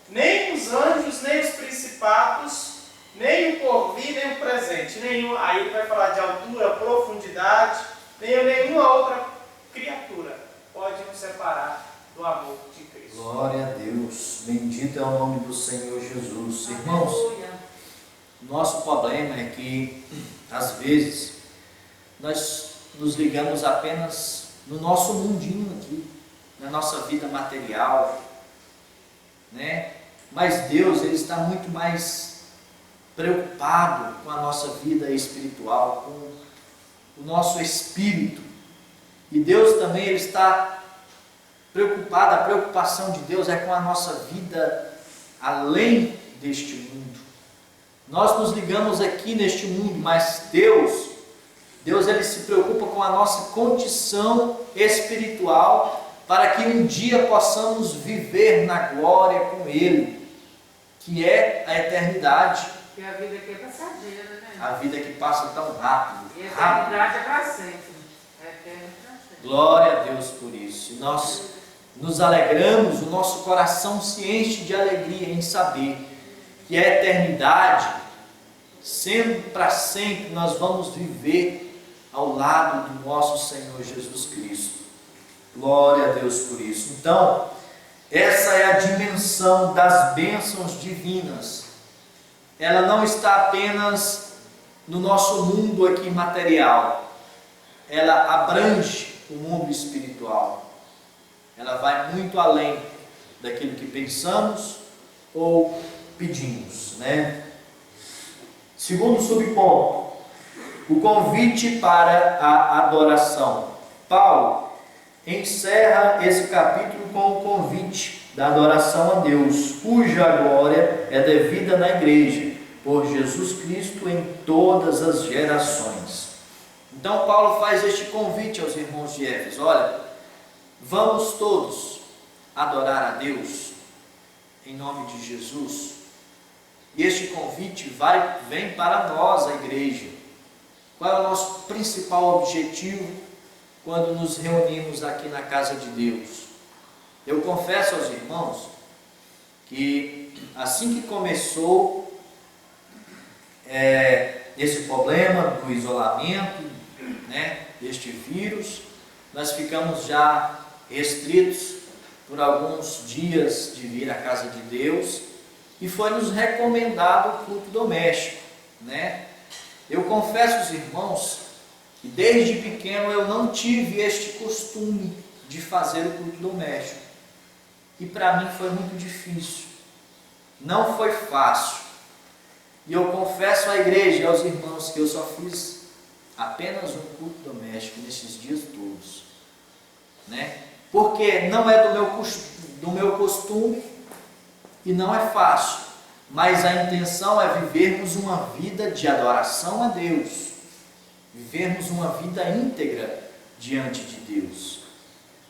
nem os anjos, nem os principados, nem o porvir, nem o presente, nenhum, aí ele vai falar de altura, profundidade, nem nenhuma outra criatura pode nos separar do amor de Cristo. Glória a Deus, bendito é o nome do Senhor Jesus. Irmãos, nosso problema é que, às vezes, nós nos ligamos apenas no nosso mundinho aqui, na nossa vida material, né? Mas Deus, Ele está muito mais preocupado com a nossa vida espiritual, com o nosso espírito. E Deus também, Ele está preocupado, a preocupação de Deus é com a nossa vida além deste mundo. Nós nos ligamos aqui neste mundo, mas Deus Ele se preocupa com a nossa condição espiritual, para que um dia possamos viver na glória com Ele, que é a eternidade. Porque a vida aqui é passageira, né? A vida que passa tão rápido. E a eternidade é para sempre. É eterno para sempre. Glória a Deus por isso. E nós nos alegramos, o nosso coração se enche de alegria em saber que a eternidade, sendo para sempre, nós vamos viver ao lado do nosso Senhor Jesus Cristo. Glória a Deus por isso. Então, essa é a dimensão das bênçãos divinas. Ela não está apenas no nosso mundo aqui material. Ela abrange o mundo espiritual. Ela vai muito além daquilo que pensamos ou pedimos, né? Segundo subponto, o convite para a adoração. Paulo encerra esse capítulo com o convite da adoração a Deus, cuja glória é devida na igreja, por Jesus Cristo em todas as gerações. Então Paulo faz este convite aos irmãos de Éfeso: olha, vamos todos adorar a Deus em nome de Jesus. E este convite vem para nós, a igreja. Qual é o nosso principal objetivo quando nos reunimos aqui na casa de Deus? Eu confesso aos irmãos que assim que começou esse problema do isolamento, né, deste vírus, nós ficamos já restritos por alguns dias de vir à casa de Deus, e foi nos recomendado o culto doméstico, né? Eu confesso aos irmãos que desde pequeno eu não tive este costume de fazer o culto doméstico, e para mim foi muito difícil, não foi fácil. E eu confesso à igreja e aos irmãos que eu só fiz apenas um culto doméstico nesses dias todos, né? Porque não é do meu costume e não é fácil, mas a intenção é vivermos uma vida de adoração a Deus, vivermos uma vida íntegra diante de Deus.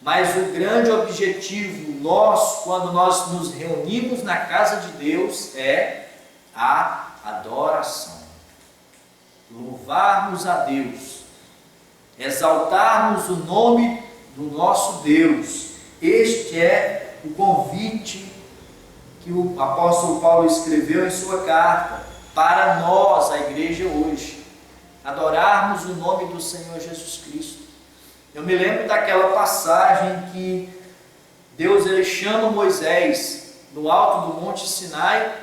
Mas o grande objetivo nosso, quando nós nos reunimos na casa de Deus, é a adoração. Louvarmos a Deus, exaltarmos o nome do nosso Deus. Este é o convite que o apóstolo Paulo escreveu em sua carta para nós, a igreja hoje, adorarmos o nome do Senhor Jesus Cristo. Eu me lembro daquela passagem que Deus ele chama Moisés no alto do Monte Sinai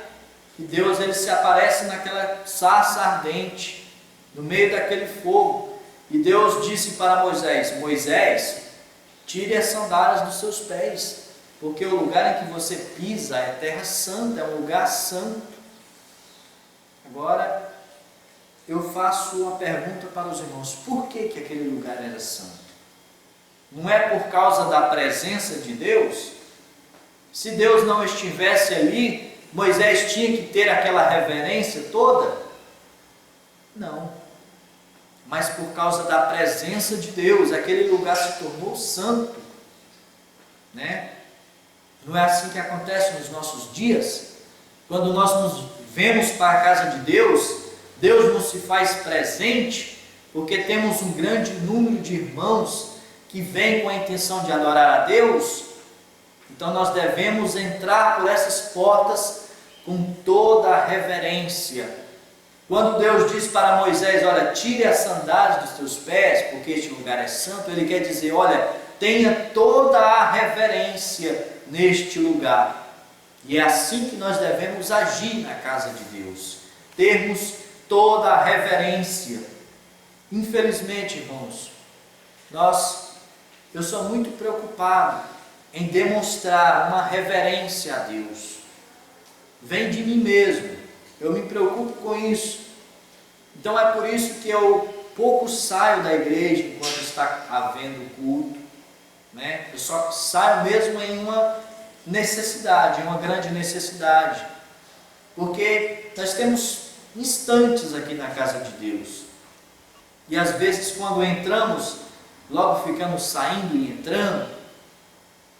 que Deus ele se aparece naquela sarça ardente, no meio daquele fogo. E Deus disse para Moisés: Moisés, tire as sandálias dos seus pés, porque o lugar em que você pisa é terra santa, é um lugar santo. Agora, eu faço uma pergunta para os irmãos: por que aquele lugar era santo? Não é por causa da presença de Deus? Se Deus não estivesse ali, Moisés tinha que ter aquela reverência toda? Não. Mas por causa da presença de Deus, aquele lugar se tornou santo, né? Não é assim que acontece nos nossos dias? Quando nós nos vemos para a casa de Deus, Deus nos se faz presente, porque temos um grande número de irmãos que vêm com a intenção de adorar a Deus. Então nós devemos entrar por essas portas com toda a reverência. Quando Deus diz para Moisés: olha, tire as sandálias dos teus pés, porque este lugar é santo, Ele quer dizer: olha, tenha toda a reverência neste lugar. E é assim que nós devemos agir na casa de Deus, termos toda a reverência. Infelizmente, irmãos, eu sou muito preocupado em demonstrar uma reverência a Deus. Vem de mim mesmo, eu me preocupo com isso. Então é por isso que eu pouco saio da igreja quando está havendo culto, né? Eu só saio mesmo em uma necessidade, em uma grande necessidade, porque nós temos instantes aqui na casa de Deus, e às vezes quando entramos, logo ficamos saindo e entrando,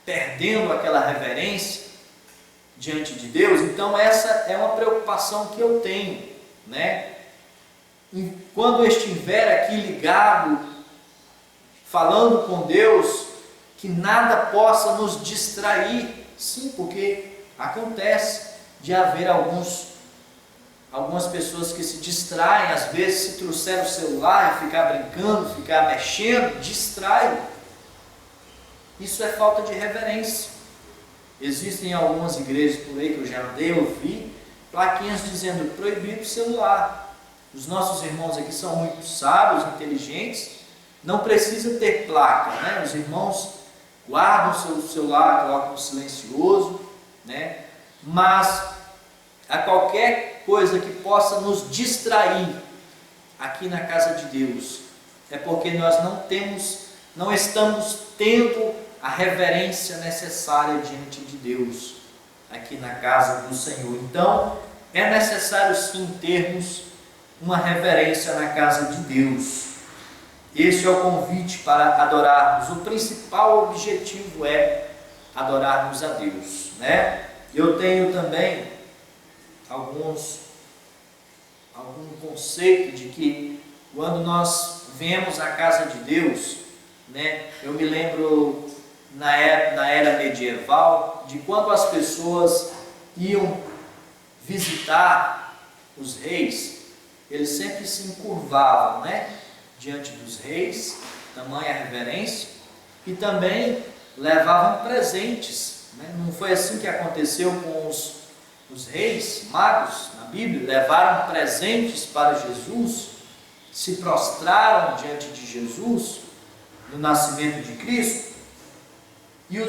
perdendo aquela reverência diante de Deus. Então essa é uma preocupação que eu tenho, né? E quando eu estiver aqui ligado, falando com Deus, que nada possa nos distrair. Sim, porque acontece de haver algumas pessoas que se distraem, às vezes se trouxer o celular e ficar brincando, ficar mexendo, distrai. Isso é falta de reverência. Existem algumas igrejas por aí que eu já ouvi plaquinhas dizendo: proibido o celular. Os nossos irmãos aqui são muito sábios, inteligentes, não precisa ter placa, né? Os irmãos guardam o seu celular, colocam no silencioso, né? Mas a qualquer coisa que possa nos distrair aqui na casa de Deus, é porque nós não estamos tendo a reverência necessária diante de Deus aqui na casa do Senhor. Então é necessário sim termos uma reverência na casa de Deus. Este é o convite para adorarmos. O principal objetivo é adorarmos a Deus, né? Eu tenho também algum conceito de que quando nós vemos a casa de Deus, né? Eu me lembro na era medieval de quando as pessoas iam visitar os reis, eles sempre se encurvavam, né? Diante dos reis, tamanha reverência, e também levavam presentes, né? Não foi assim que aconteceu com os reis magos na Bíblia? Levaram presentes para Jesus, se prostraram diante de Jesus no nascimento de Cristo. E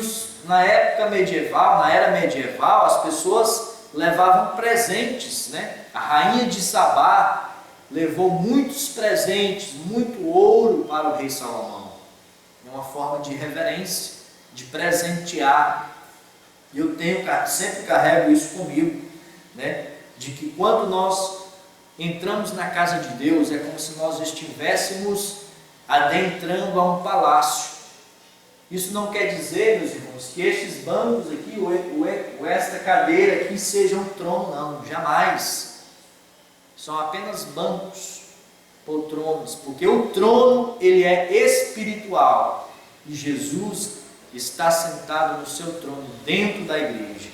na época medieval, na era medieval, as pessoas levavam presentes, né? A rainha de Sabá levou muitos presentes, muito ouro para o rei Salomão. É uma forma de reverência, de presentear. E eu sempre carrego isso comigo, né? De que quando nós entramos na casa de Deus, é como se nós estivéssemos adentrando a um palácio. Isso não quer dizer, meus irmãos, que estes bancos aqui, ou esta cadeira aqui, seja um trono, não, jamais. São apenas bancos, poltronas, porque o trono, ele é espiritual, e Jesus está sentado no seu trono dentro da igreja,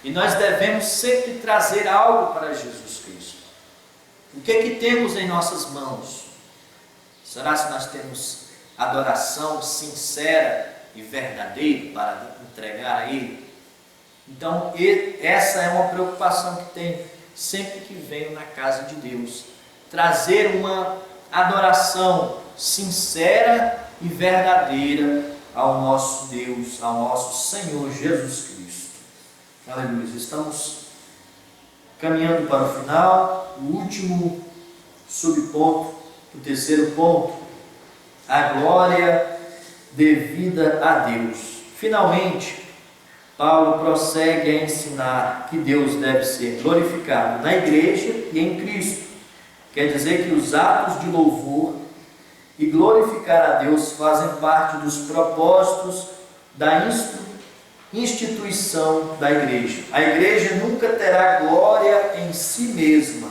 e nós devemos sempre trazer algo para Jesus Cristo. O que é que temos em nossas mãos? Será que nós temos adoração sincera e verdadeira para entregar a Ele? Então essa é uma preocupação que tem sempre que venho na casa de Deus. Trazer uma adoração sincera e verdadeira ao nosso Deus, ao nosso Senhor Jesus Cristo. Aleluia. Estamos caminhando para o final, o último subponto, o terceiro ponto, a glória devida a Deus. Finalmente, Paulo prossegue a ensinar que Deus deve ser glorificado na igreja e em Cristo. Quer dizer que os atos de louvor e glorificar a Deus fazem parte dos propósitos da instituição da igreja. A igreja nunca terá glória em si mesma,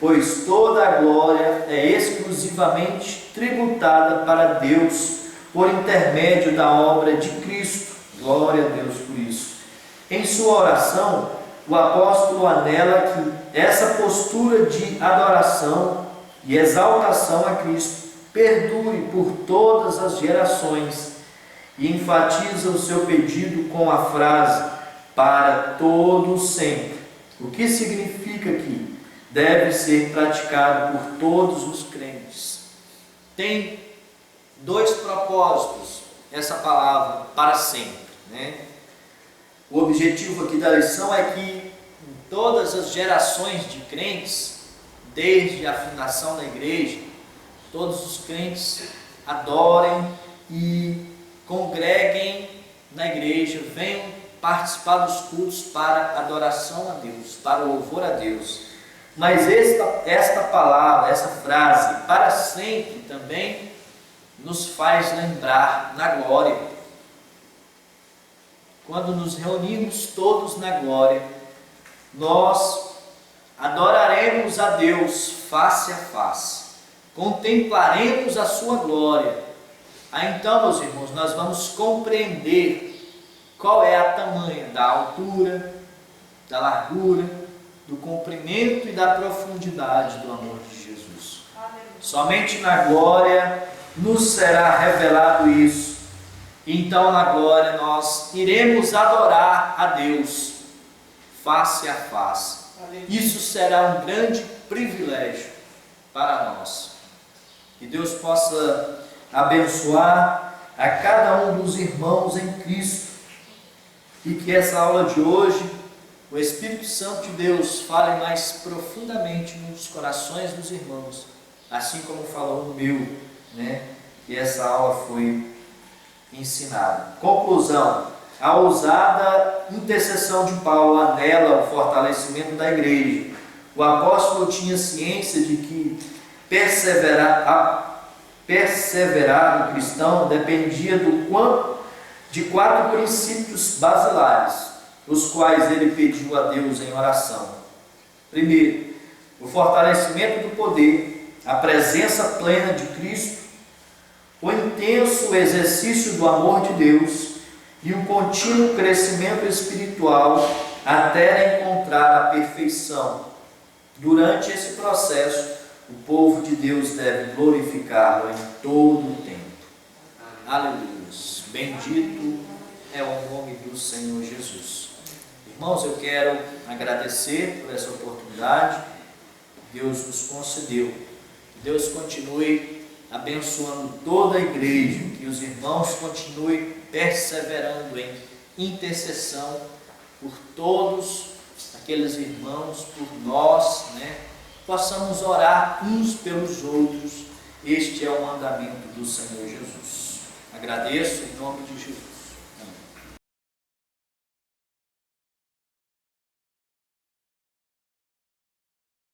pois toda a glória é exclusivamente tributada para Deus por intermédio da obra de Cristo. Glória a Deus por isso. Em sua oração, o apóstolo anela que essa postura de adoração e exaltação a Cristo perdure por todas as gerações e enfatiza o seu pedido com a frase para todo sempre, o que significa que deve ser praticado por todos os crentes. Tem dois propósitos essa palavra para sempre, né? O objetivo aqui da lição é que em todas as gerações de crentes, desde a fundação da igreja, todos os crentes adorem e congreguem na igreja, venham participar dos cultos para adoração a Deus, para louvor a Deus. Mas esta palavra, essa frase, para sempre, também nos faz lembrar na glória. Quando nos reunirmos todos na glória, nós adoraremos a Deus face a face, contemplaremos a sua glória. Aí então, meus irmãos, nós vamos compreender qual é a tamanha da altura, da largura, do comprimento e da profundidade do amor de Jesus. Somente na glória nos será revelado isso. Então, na glória, nós iremos adorar a Deus face a face. Isso será um grande privilégio para nós. Que Deus possa abençoar a cada um dos irmãos em Cristo e que essa aula de hoje, o Espírito Santo de Deus fale mais profundamente nos corações dos irmãos, assim como falou no meu, né? Que essa aula foi ensinada. Conclusão: a ousada intercessão de Paulo anela o fortalecimento da igreja. O apóstolo tinha ciência de que perseverar do cristão dependia de 4 princípios basilares, os quais ele pediu a Deus em oração. Primeiro, o fortalecimento do poder, a presença plena de Cristo, o intenso exercício do amor de Deus e o contínuo crescimento espiritual até encontrar a perfeição. Durante esse processo, o povo de Deus deve glorificá-lo em todo o tempo. Aleluia. Bendito é o nome do Senhor Jesus. Irmãos, eu quero agradecer por essa oportunidade que Deus nos concedeu. Que Deus continue abençoando toda a igreja, que os irmãos continuem perseverando em intercessão por todos aqueles irmãos, por nós, né? Possamos orar uns pelos outros. Este é o mandamento do Senhor Jesus. Agradeço em nome de Jesus.